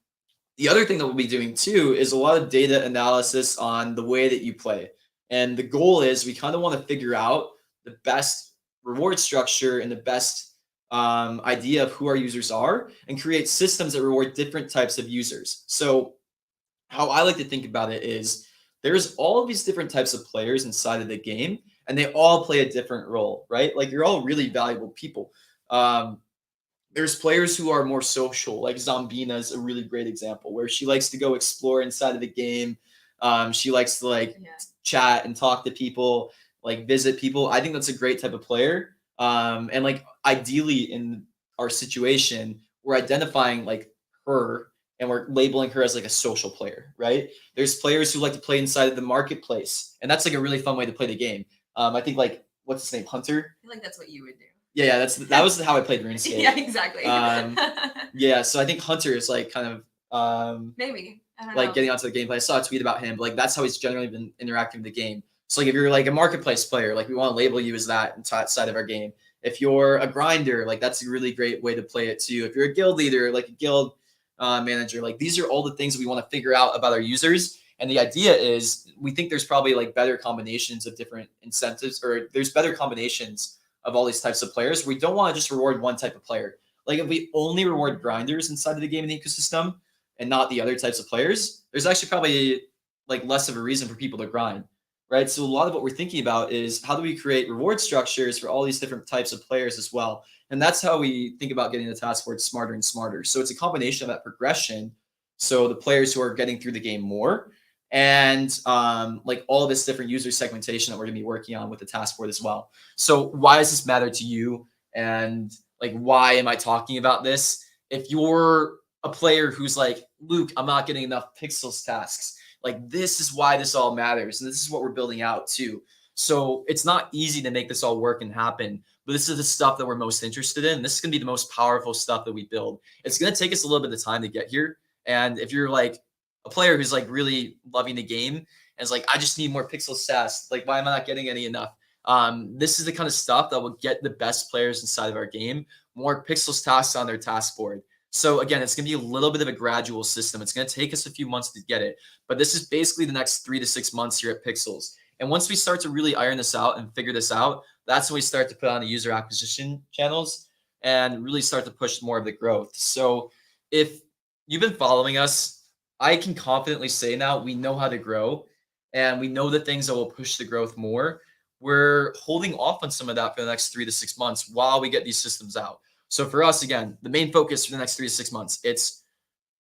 The other thing that we'll be doing too is a lot of data analysis on the way that you play. And the goal is we kind of want to figure out the best reward structure and the best idea of who our users are and create systems that reward different types of users. So, how I like to think about it is there's all of these different types of players inside of the game, and they all play a different role, right? Like you're all really valuable people. Um, there's players who are more social, like Zombina is a really great example, where she likes to go explore inside of the game. She likes to like Yeah. chat and talk to people, like visit people. I think that's a great type of player. And like ideally in our situation, we're identifying like her and we're labeling her as like a social player, right? There's players who like to play inside of the marketplace, and that's like a really fun way to play the game. I think like what's his name, Hunter? I feel like that's what you would do. Yeah, that was how I played RuneScape. Yeah, exactly. Yeah, so I think Hunter is like kind of Maybe. I don't like know. getting onto the gameplay. I saw a tweet about him, but like that's how he's generally been interacting with the game. So like if you're like a marketplace player, like we want to label you as that inside of our game. If you're a grinder, like that's a really great way to play it too. If you're a guild leader, like a guild manager, like these are all the things we want to figure out about our users. And the idea is we think there's probably like better combinations of different incentives, or there's better combinations of all these types of players. We don't want to just reward one type of player. Like if we only reward grinders inside of the game and ecosystem and not the other types of players, there's actually probably like less of a reason for people to grind, right? So a lot of what we're thinking about is how do we create reward structures for all these different types of players as well. And that's how we think about getting the task board smarter and smarter. So it's a combination of that progression. So the players who are getting through the game more, and like all this different user segmentation that we're going to be working on with the task board as well. So why does this matter to you? And like, why am I talking about this? If you're a player who's like, Luke, I'm not getting enough pixels tasks, like this is why this all matters. And this is what we're building out too. So it's not easy to make this all work and happen, but this is the stuff that we're most interested in. This is going to be the most powerful stuff that we build. It's going to take us a little bit of time to get here. And if you're like a player who's like really loving the game and is like, I just need more pixel stats, like why am I not getting any enough? This is the kind of stuff that will get the best players inside of our game more pixels tasks on their task board. So again, it's going to be a little bit of a gradual system. It's going to take us a few months to get it, but this is basically the next 3 to 6 months here at Pixels. And once we start to really iron this out and figure this out, that's when we start to put on the user acquisition channels and really start to push more of the growth. So if you've been following us, I can confidently say now we know how to grow and we know the things that will push the growth more. We're holding off on some of that for the next 3 to 6 months while we get these systems out. So for us, again, the main focus for the next 3 to 6 months, it's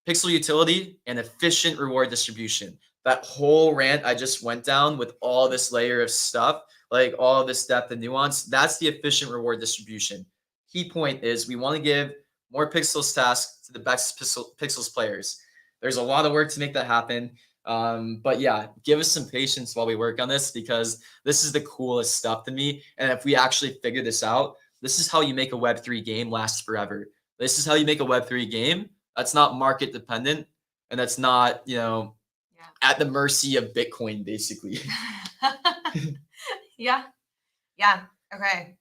pixel utility and efficient reward distribution. That whole rant I just went down with all this layer of stuff, like all this depth and nuance, that's the efficient reward distribution. Key point is we want to give more pixels tasks to the best pixels players. There's a lot of work to make that happen. But yeah, give us some patience while we work on this because this is the coolest stuff to me. And if we actually figure this out, this is how you make a Web3 game last forever. This is how you make a Web3 game that's not market dependent and that's not, at the mercy of Bitcoin, basically. Yeah. Yeah. Okay.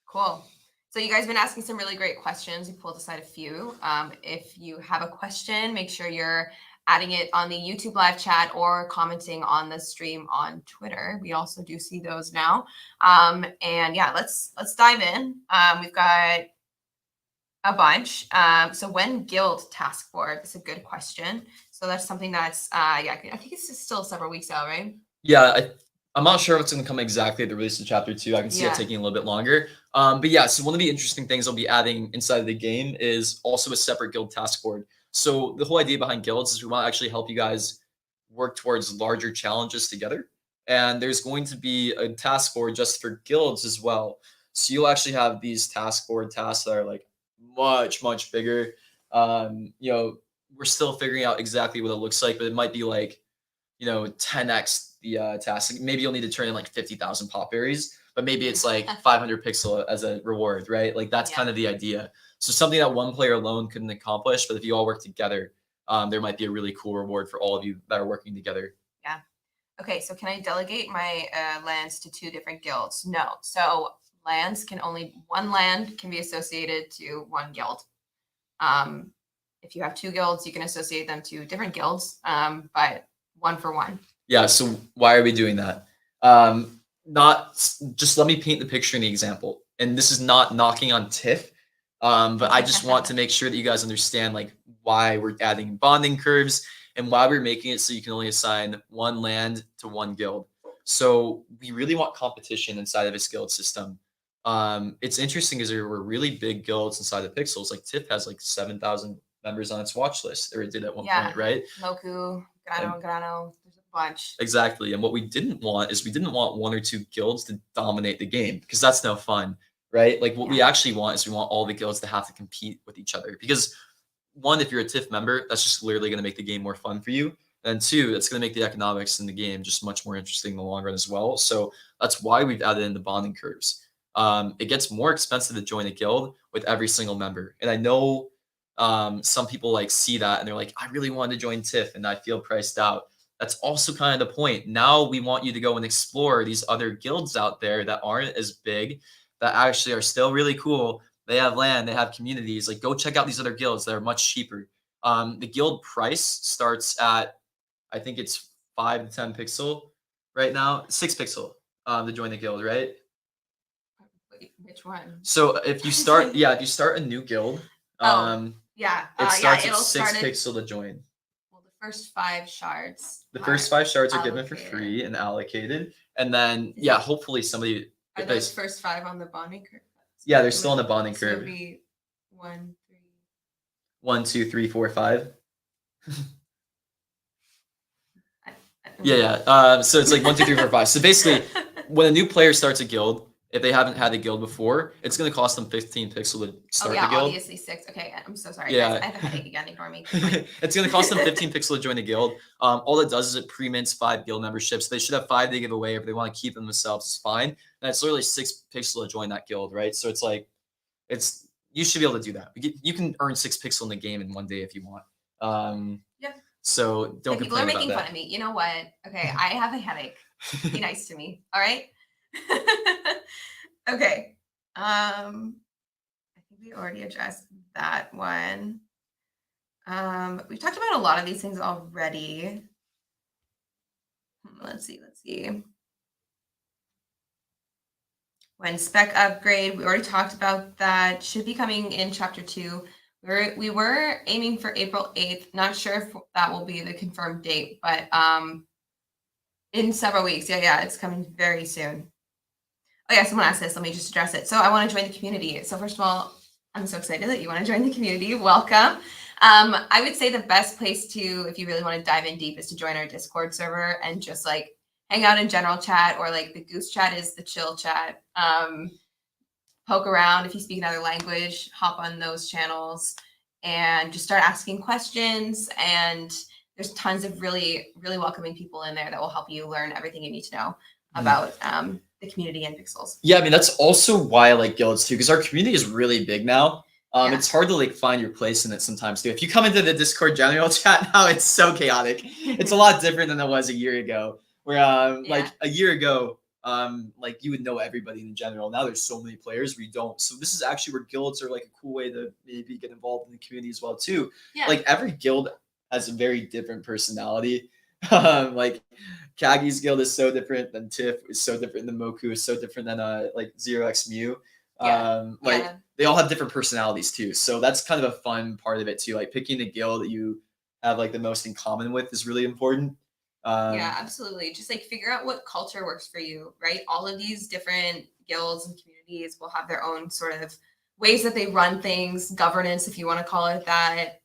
Cool. So you guys have been asking some really great questions. We pulled aside a few. If you have a question, make sure you're adding it on the YouTube live chat or commenting on the stream on Twitter. We also do see those now. And yeah, let's dive in. We've got a bunch. So when guild task board, that's a good question. So that's something that's I think it's still several weeks out, right? Yeah, I'm not sure if it's going to come exactly at the release of chapter 2. I can see it taking a little bit longer. But yeah, so one of the interesting things I'll be adding inside of the game is also a separate guild task board. So the whole idea behind guilds is we want to actually help you guys work towards larger challenges together. And there's going to be a task board just for guilds as well. So you'll actually have these task board tasks that are like much, much bigger. We're still figuring out exactly what it looks like, but it might be like, 10x the task. Maybe you'll need to turn in like 50,000 pop berries, but maybe it's like 500 pixel as a reward, right? Like that's kind of the idea. So something that one player alone couldn't accomplish, but if you all work together, there might be a really cool reward for all of you that are working together. Yeah. Okay. So can I delegate my lands to 2 different guilds? No. So one land can be associated to one guild. if you have 2 guilds, you can associate them to different guilds, but 1 for 1. Yeah. So why are we doing that? Not just let me paint the picture in the example. And this is not knocking on TIFF, but I just want to make sure that you guys understand like why we're adding bonding curves and why we're making it so you can only assign 1 land to 1 guild. So we really want competition inside of this guild system. It's interesting because there were really big guilds inside of Pixels. Like TIFF has like 7,000 members on its watch list, or it did at one point, right? Moku, Grano, there's a bunch. Exactly. And what we didn't want is we didn't want 1 or 2 guilds to dominate the game because that's no fun, right? Like what we actually want is we want all the guilds to have to compete with each other because 1, if you're a TIFF member, that's just literally going to make the game more fun for you. And 2, that's going to make the economics in the game just much more interesting in the long run as well. So that's why we've added in the bonding curves. It gets more expensive to join a guild with every single member. And I know some people like see that and they're like, I really wanted to join TIFF and I feel priced out. That's also kind of the point. Now we want you to go and explore these other guilds out there that aren't as big, that actually are still really cool. They have land, they have communities. Like go check out these other guilds that are much cheaper. The guild price starts at, I think it's 5 to 10 pixel right now, 6 pixel to join the guild, right? Which one? So if you start, if you start a new guild, it starts at 6 pixel to join. Well, the first 5 shards. The first 5 shards are given for free and allocated, and then hopefully somebody. Are those first 5 on the bonding curve? Yeah, they're still on the bonding curve. So it would be 1, 3. 1, 2, 3, 4, 5. So it's like 1, 2, 3, 4, 5. So basically, when a new player starts a guild, if they haven't had a guild before, it's going to cost them 15 pixel to start the guild. Obviously 6. Okay, I'm so sorry. Guys. I have a headache again. Ignore me. It's going to cost them 15 pixel to join the guild. All it does is it pre-mints 5 guild memberships. They should have 5 they give away. If they want to keep them themselves, it's fine. And it's literally 6 pixel to join that guild, right? So it's like, you should be able to do that. You can earn 6 pixel in the game in 1 day if you want. So don't complain about that. People are making fun of me. You know what? Okay, I have a headache. Be nice to me. All right. Okay. I think we already addressed that one. We've talked about a lot of these things already. Let's see. When spec upgrade, we already talked about that. Should be coming in chapter 2. We were aiming for April 8th. Not sure if that will be the confirmed date, but in several weeks. Yeah, it's coming very soon. Oh yeah, someone asked this. Let me just address it. So I want to join the community. So first of all, I'm so excited that you want to join the community. Welcome. I would say the best place to, if you really want to dive in deep, is to join our Discord server and just like hang out in general chat, or like the goose chat is the chill chat. Poke around. If you speak another language, hop on those channels and just start asking questions. And there's tons of really, really welcoming people in there that will help you learn everything you need to know about the community and Pixels. Yeah, I mean, that's also why I like guilds too, because our community is really big now. It's hard to like find your place in it sometimes too. If you come into the Discord general chat now, it's so chaotic. It's a lot different than it was a year ago. Where like a year ago, like you would know everybody in general. Now there's so many players we don't. So this is actually where guilds are like a cool way to maybe get involved in the community as well too. Yeah. Like every guild has a very different personality. Like Kagi's guild is so different than TIFF, is so different than Moku, is so different than like 0x Mew. They all have different personalities too. So that's kind of a fun part of it too. Like picking a guild that you have like the most in common with is really important. Yeah, absolutely. Just like figure out what culture works for you, right? All of these different guilds and communities will have their own sort of ways that they run things, governance, if you want to call it that.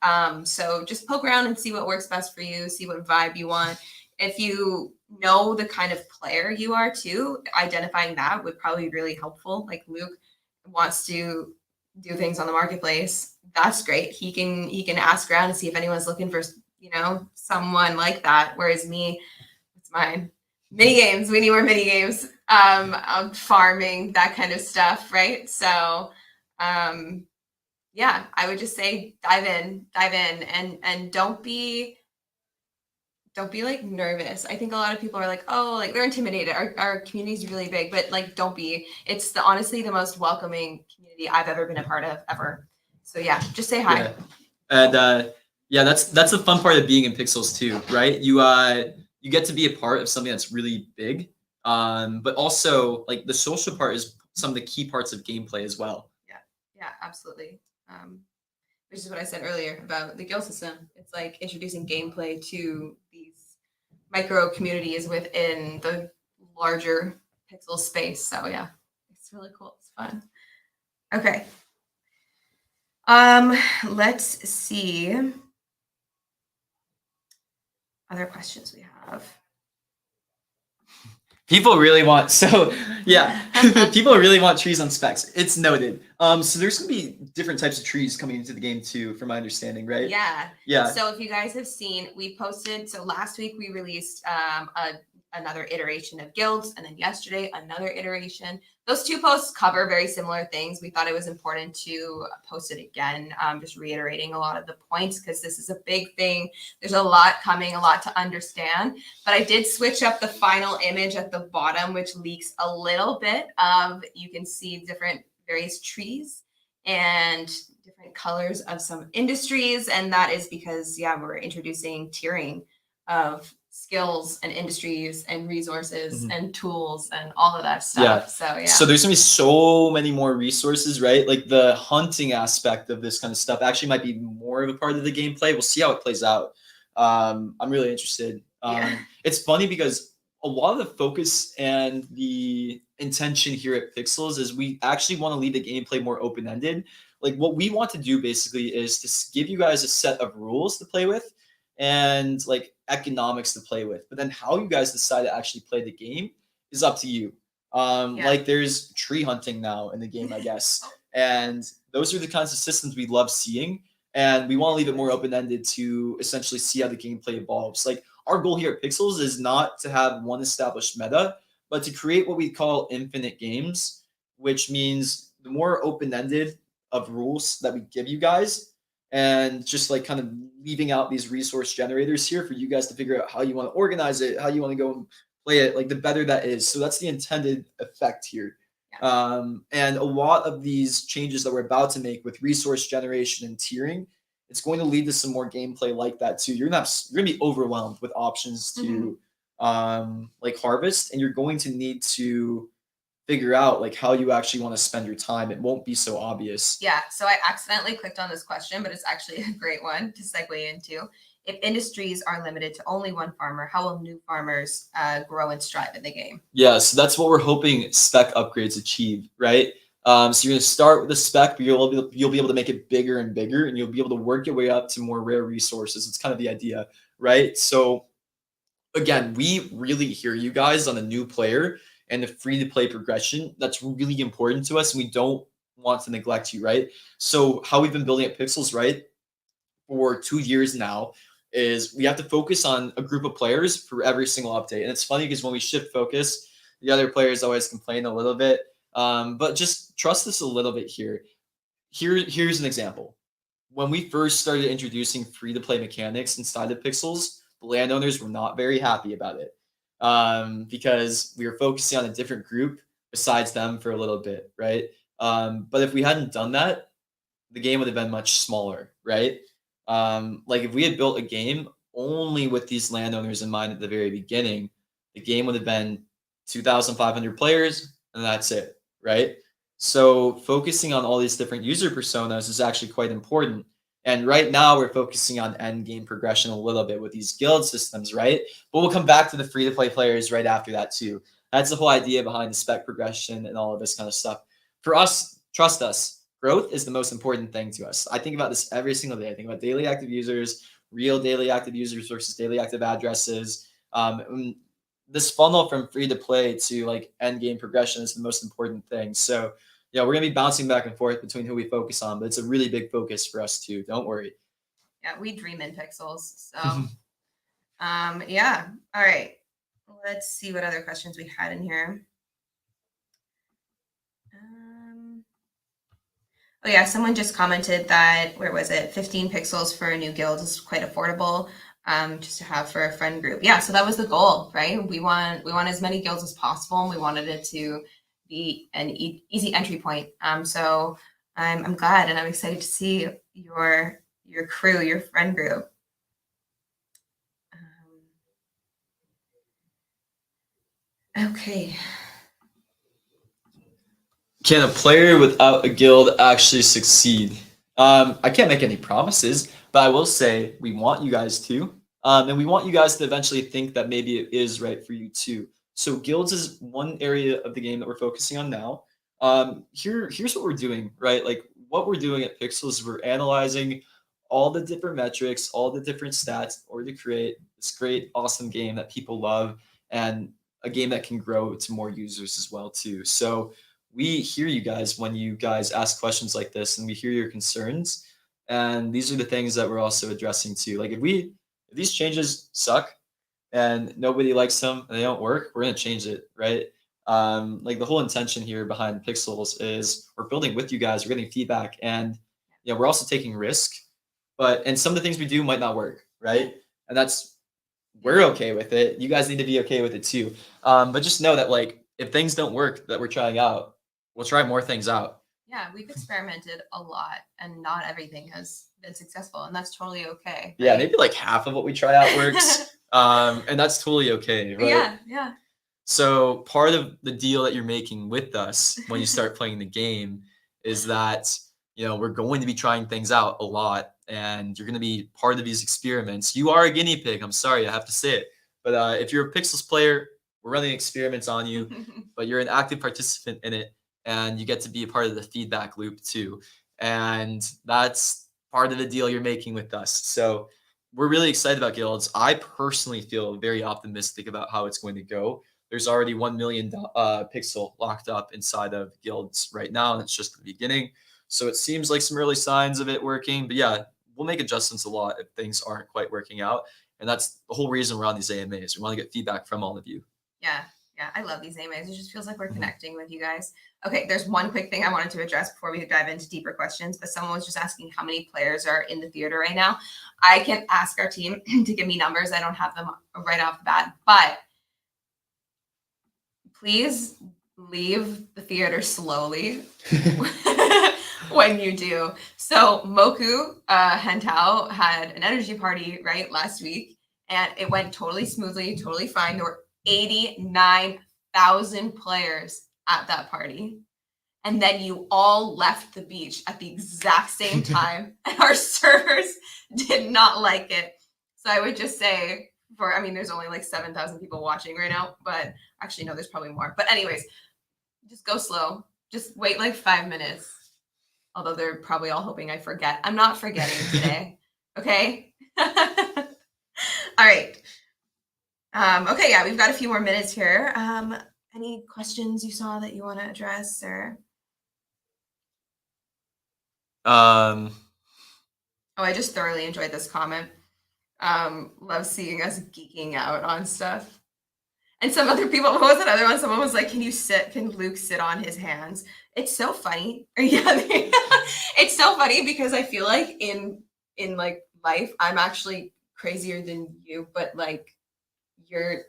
So just poke around and see what works best for you, see what vibe you want. If you know the kind of player you are too, identifying that would probably be really helpful. Like Luke wants to do things on the marketplace. That's great. He can ask around and see if anyone's looking for, someone like that. Whereas me, it's mine. Mini games. We need more mini games. Farming, that kind of stuff, right? So yeah, I would just say dive in and don't be like nervous. I think a lot of people are like, oh, like they're intimidated. Our community is really big, but like, don't be. It's honestly the most welcoming community I've ever been a part of ever. So yeah, just say hi. Yeah. And yeah, that's the fun part of being in Pixels too, right? You get to be a part of something that's really big, but also like the social part is some of the key parts of gameplay as well. Yeah, absolutely. Which is what I said earlier about the guild system. It's like introducing gameplay to these micro communities within the larger pixel space. So yeah, it's really cool. It's fun. Okay. Let's see. Other questions we have. People really want people really want trees on specs. It's noted. So there's gonna be different types of trees coming into the game too, from my understanding, right? Yeah. So if you guys have seen, we posted. So last week we released another iteration of guilds, and then yesterday another iteration. Those two posts cover very similar things. We thought it was important to post it again, just reiterating a lot of the points because this is a big thing. There's a lot coming, a lot to understand. But I did switch up the final image at the bottom, which leaks a little bit of, you can see different various trees and different colors of some industries. And that is because, yeah, we're introducing tiering of skills and industries and resources and tools and all of that stuff. So there's gonna be so many more resources, right? Like the hunting aspect of this kind of stuff actually might be more of a part of the gameplay. We'll see how it plays out. I'm really interested. It's funny because a lot of the focus and the intention here at Pixels is we actually want to leave the gameplay more open-ended. Like what we want to do basically is to give you guys a set of rules to play with and like economics to play with, but then how you guys decide to actually play the game is up to you. Like there's tree hunting now in the game, I guess, and those are the kinds of systems we love seeing, and we want to leave it more open-ended to essentially see how the gameplay evolves. Like our goal here at Pixels is not to have one established meta, but to create what we call infinite games, which means the more open-ended of rules that we give you guys, and just like kind of leaving out these resource generators here for you guys to figure out how you want to organize it, how you want to go and play it, like the better that is. So that's the intended effect here. And a lot of these changes that we're about to make with resource generation and tiering, it's going to lead to some more gameplay like that too. You're gonna be overwhelmed with options to like harvest, and you're going to need to figure out like how you actually want to spend your time. It won't be so obvious. Yeah, so I accidentally clicked on this question, but it's actually a great one to segue into. If industries are limited to only one farmer, how will new farmers grow and strive in the game? Yeah, so that's what we're hoping spec upgrades achieve, right? So you're going to start with a spec, but you'll be able to make it bigger and bigger, and you'll be able to work your way up to more rare resources. It's kind of the idea, right? So again, we really hear you guys on the new player and the free-to-play progression. That's really important to us, and we don't want to neglect you, right? So how we've been building at Pixels, right, for 2 years now, is we have to focus on a group of players for every single update. And it's funny because when we shift focus, the other players always complain a little bit. But just trust us a little bit here. Here's an example. When we first started introducing free-to-play mechanics inside of Pixels, the landowners were not very happy about it because we were focusing on a different group besides them for a little bit, right? But if we hadn't done that, the game would have been much smaller, right? Like if we had built a game only with these landowners in mind at the very beginning, the game would have been 2,500 players and that's it, right? So focusing on all these different user personas is actually quite important. And right now we're focusing on end game progression a little bit with these guild systems, right? But we'll come back to the free to play players right after that too. That's the whole idea behind the spec progression and all of this kind of stuff. For us, trust us, growth is the most important thing to us. I think about this every single day. I think about daily active users, real daily active users versus daily active addresses. This funnel from free to play to like end game progression is the most important thing. So yeah, we're gonna be bouncing back and forth between who we focus on, but it's a really big focus for us too. Don't worry. Yeah, we dream in pixels. So yeah. All right. Let's see what other questions we had in here. Oh yeah, someone just commented that, where was it? 15 pixels for a new guild is quite affordable, just to have for a friend group. Yeah, so that was the goal, right? We want as many guilds as possible, and we wanted it to be an easy entry point. So I'm glad, and I'm excited to see your your crew, your friend group. Okay. Can a player without a guild actually succeed? I can't make any promises, but I will say we want you guys to. And we want you guys to eventually think that maybe it is right for you too. So guilds is one area of the game that we're focusing on now. Here's what we're doing, right? Like what we're doing at Pixel is we're analyzing all the different metrics, all the different stats in order to create this great, awesome game that people love and a game that can grow to more users as well too. So we hear you guys when you guys ask questions like this and we hear your concerns, and these are the things that we're also addressing too. Like if these changes suck and nobody likes them and they don't work, we're going to change it, right? Like the whole intention here behind Pixels is we're building with you guys, we're getting feedback, and yeah, we're also taking risk, and some of the things we do might not work, right? And that's, we're okay with it, you guys need to be okay with it too. But just know that like if things don't work that we're trying out, we'll try more things out. Yeah, we've experimented a lot and not everything has been successful, and that's totally okay. Yeah, right? maybe like half of what we try out works. And that's totally okay, right? Yeah, yeah. So part of the deal that you're making with us when you start playing the game is that, you know, we're going to be trying things out a lot and you're going to be part of these experiments. You are a guinea pig. I'm sorry, I have to say it. But if you're a Pixels player, we're running experiments on you, but you're an active participant in it and you get to be a part of the feedback loop too. And that's part of the deal you're making with us. So we're really excited about guilds. I personally feel very optimistic about how it's going to go. There's already 1 million pixel locked up inside of guilds right now, and it's just the beginning. So it seems like some early signs of it working. But yeah, we'll make adjustments a lot if things aren't quite working out. And that's the whole reason we're on these AMAs. We want to get feedback from all of you. Yeah, yeah, I love these AMAs. It just feels like we're connecting with you guys. Okay, there's one quick thing I wanted to address before we dive into deeper questions, but someone was just asking how many players are in the theater right now. I can ask our team to give me numbers. I don't have them right off the bat, but please leave the theater slowly when you do. So Moku Hentao had an energy party right last week, and it went totally smoothly, totally fine. There were 89,000 players at that party. And then you all left the beach at the exact same time, and our servers did not like it. So I would just say, I mean, there's only like 7,000 people watching right now, but actually, no, there's probably more. But anyways, just go slow. Just wait like 5 minutes. Although they're probably all hoping I forget. I'm not forgetting today. Okay? All right. Okay, yeah, we've got a few more minutes here. Any questions you saw that you want to address, or? Oh, I just thoroughly enjoyed this comment. Love seeing us geeking out on stuff. And some other people, what was another one? Someone was like, can Luke sit on his hands? It's so funny. Yeah, it's so funny because I feel like in like life, I'm actually crazier than you, but like you're,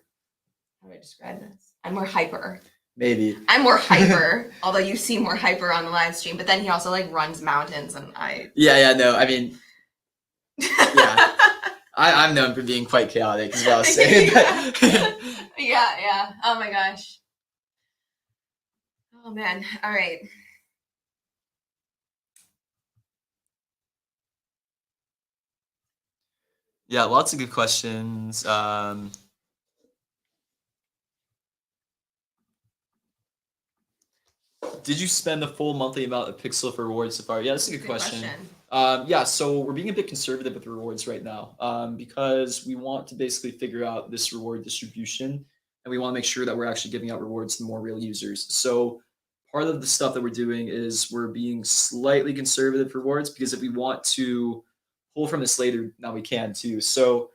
how do I describe this? I'm more hyper. Maybe. I'm more hyper, although you seem more hyper on the live stream, but then he also like runs mountains and Yeah, no, I mean, yeah. I'm known for being quite chaotic, is what I was saying. Yeah. Oh my gosh. Oh man. All right. Yeah, lots of good questions. Did you spend the full monthly amount of Pixel for rewards so far? Yeah, that's a good question. Yeah, so we're being a bit conservative with rewards right now because we want to basically figure out this reward distribution, and we want to make sure that we're actually giving out rewards to more real users. So part of the stuff that we're doing is we're being slightly conservative for rewards because if we want to pull from this later, now we can too. So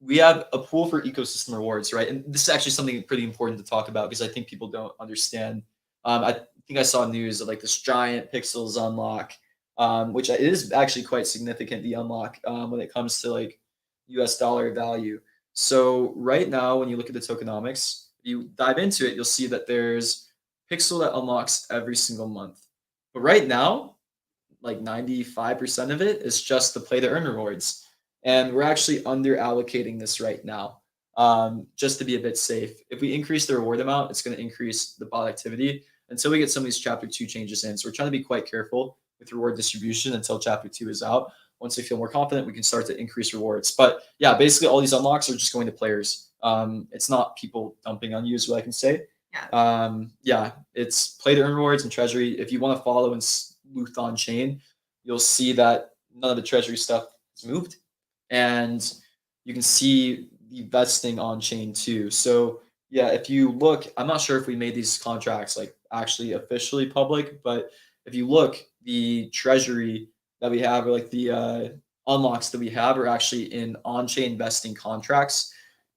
we have a pool for ecosystem rewards, right? And this is actually something pretty important to talk about because I think people don't understand. I think I saw news of like this giant pixels unlock, which is actually quite significant, the unlock when it comes to like US dollar value. So right now, when you look at the tokenomics, you dive into it, you'll see that there's pixel that unlocks every single month. But right now, like 95% of it is just the play to earn rewards. And we're actually under allocating this right now, just to be a bit safe. If we increase the reward amount, it's going to increase the bot activity until we get some of these chapter 2 changes in. So we're trying to be quite careful with reward distribution until chapter 2 is out. Once we feel more confident, we can start to increase rewards. But yeah, basically all these unlocks are just going to players. It's not people dumping on you, is what I can say. Yeah, it's play to earn rewards and treasury. If you want to follow and sleuth on chain, you'll see that none of the treasury stuff is moved, and you can see the vesting on chain too. So yeah, if you look, I'm not sure if we made these contracts like actually officially public, but if you look, the treasury that we have, or like the unlocks that we have, are actually in on-chain vesting contracts.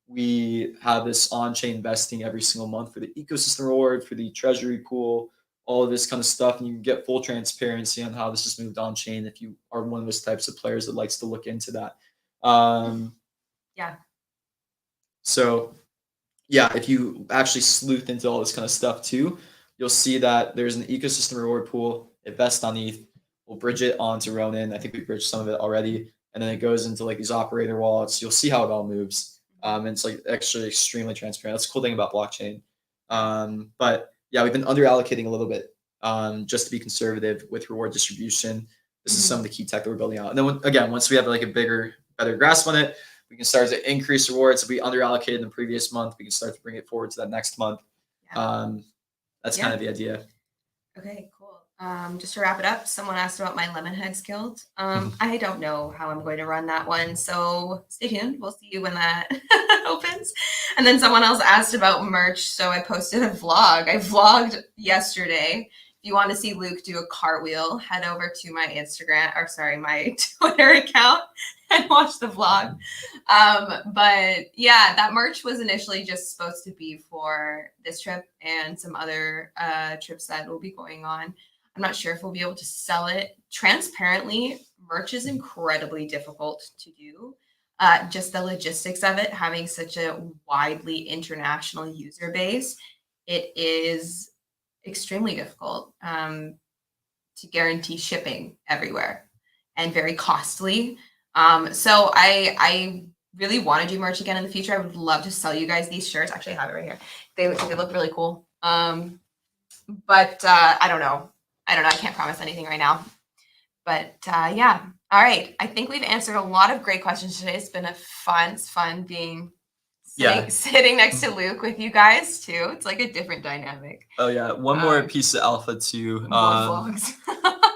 We have this on-chain vesting every single month for the ecosystem reward, for the treasury pool, all of this kind of stuff, and you can get full transparency on how this is moved on-chain if you are one of those types of players that likes to look into that. Yeah. So yeah, if you actually sleuth into all this kind of stuff too, you'll see that there's an ecosystem reward pool. It vests on ETH. We'll bridge it onto Ronin. I think we bridged some of it already, and then it goes into like these operator wallets. You'll see how it all moves. And it's like actually extremely transparent. That's the cool thing about blockchain. But yeah, we've been under allocating a little bit, just to be conservative with reward distribution. This is some of the key tech that we're building out. And then again, once we have like a better grasp on it, we can start to increase rewards. If we under allocated in the previous month, we can start to bring it forward to that next month. That's kind of the idea. Okay, cool. Just to wrap it up, someone asked about my Lemonheads guild. I don't know how I'm going to run that one, so stay tuned. We'll see you when that opens. And then someone else asked about merch, so I posted a vlog. I vlogged yesterday. If you want to see Luke do a cartwheel, head over to my my Twitter account and watch the vlog. But yeah, that merch was initially just supposed to be for this trip and some other trips that will be going on. I'm not sure if we'll be able to sell it transparently. Merch is incredibly difficult to do. Just the logistics of it, having such a widely international user base, it is extremely difficult to guarantee shipping everywhere and very costly. So I really want to do merch again in the future. I would love to sell you guys these shirts. Actually, I have it right here. They look really cool. But I don't know. I can't promise anything right now. But yeah. All right. I think we've answered a lot of great questions today. It's been it's fun being sitting next to Luke with you guys too. It's like a different dynamic. Oh yeah. One more piece of alpha too. More vlogs.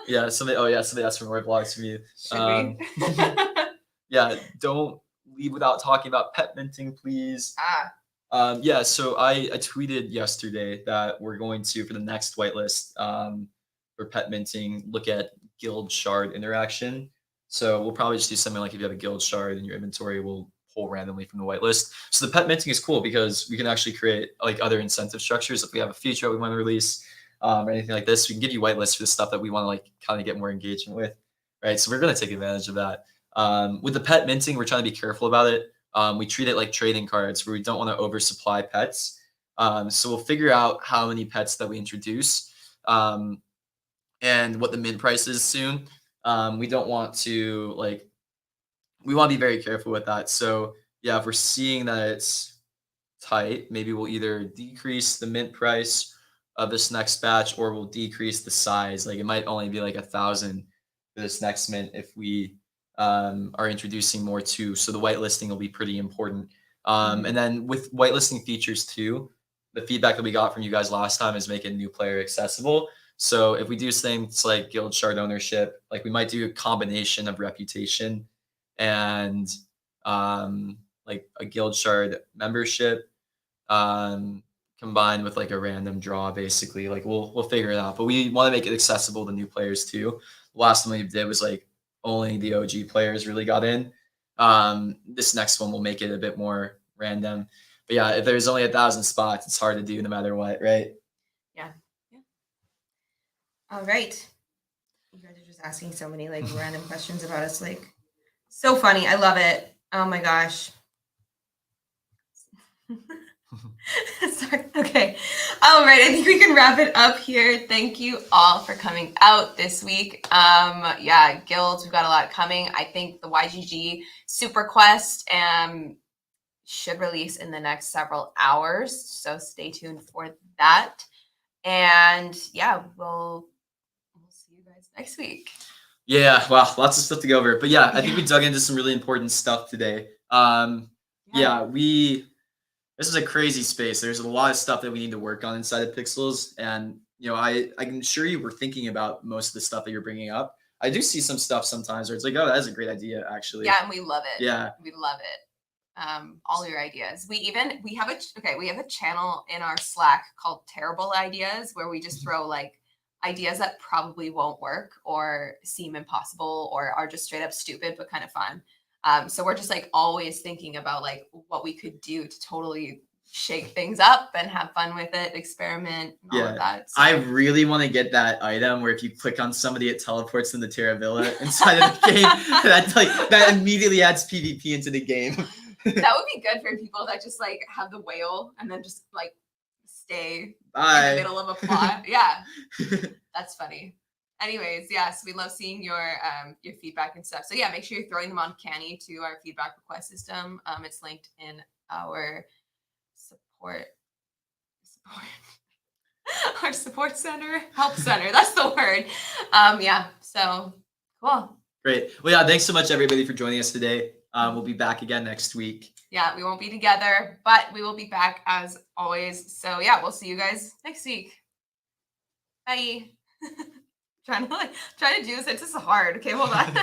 Yeah, somebody asked for more vlogs from you. Should we? Yeah, don't leave without talking about pet minting, please. Yeah, so I tweeted yesterday that we're going to, for the next whitelist, for pet minting, look at guild shard interaction. So we'll probably just do something like if you have a guild shard in your inventory, we'll pull randomly from the whitelist. So the pet minting is cool because we can actually create like other incentive structures. If we have a feature we want to release, or anything like this, we can give you whitelists for the stuff that we want to like kind of get more engagement with, right? So we're going to take advantage of that. With the pet minting, we're trying to be careful about it. We treat it like trading cards where we don't want to oversupply pets. So we'll figure out how many pets that we introduce, and what the mint price is soon. We don't want to we want to be very careful with that. So yeah, if we're seeing that it's tight, maybe we'll either decrease the mint price of this next batch, or we'll decrease the size. Like it might only be like 1,000 for this next mint if we are introducing more too. So the whitelisting will be pretty important. And then with whitelisting features too, the feedback that we got from you guys last time is making new player accessible. So if we do things like guild shard ownership, like we might do a combination of reputation and like a guild shard membership, combined with like a random draw, basically. Like we'll figure it out, but we want to make it accessible to new players too. The last one we did was like only the OG players really got in. This next one will make it a bit more random. But yeah, if there's only 1,000 spots, it's hard to do no matter what, right? Yeah. All right. You guys are just asking so many like random questions about us. Like, so funny. I love it. Oh my gosh. Sorry. Okay. All right. I think we can wrap it up here. Thank you all for coming out this week. Yeah, guilds, we've got a lot coming. I think the YGG Super Quest should release in the next several hours. So stay tuned for that. And yeah, we'll see you guys next week. Yeah, wow, lots of stuff to go over. But yeah, I think we dug into some really important stuff today. This is a crazy space. There's a lot of stuff that we need to work on inside of Pixels, and I can assure you we're thinking about most of the stuff that you're bringing up. I do see some stuff sometimes where it's like, oh, that's a great idea, actually. Yeah, and we love it. Yeah, we love it. All your ideas. We have a channel in our Slack called Terrible Ideas where we just throw like ideas that probably won't work or seem impossible or are just straight up stupid but kind of fun. So we're just like always thinking about like what we could do to totally shake things up and have fun with it, experiment, and all of that. So. I really want to get that item where if you click on somebody, it teleports them to Terra Villa inside of the game. That immediately adds PvP into the game. That would be good for people that just like have the whale and then just like stay Bye. in the middle of a plot. Yeah, that's funny. Anyways, yes, we love seeing your feedback and stuff. So yeah, make sure you're throwing them on Canny to our feedback request system. It's linked in our support our support center, help center. That's the word. Yeah. So cool. Great. Well, yeah. Thanks so much, everybody, for joining us today. We'll be back again next week. Yeah, we won't be together, but we will be back as always. So yeah, we'll see you guys next week. Bye. trying to do this. It's just hard. Okay, hold on.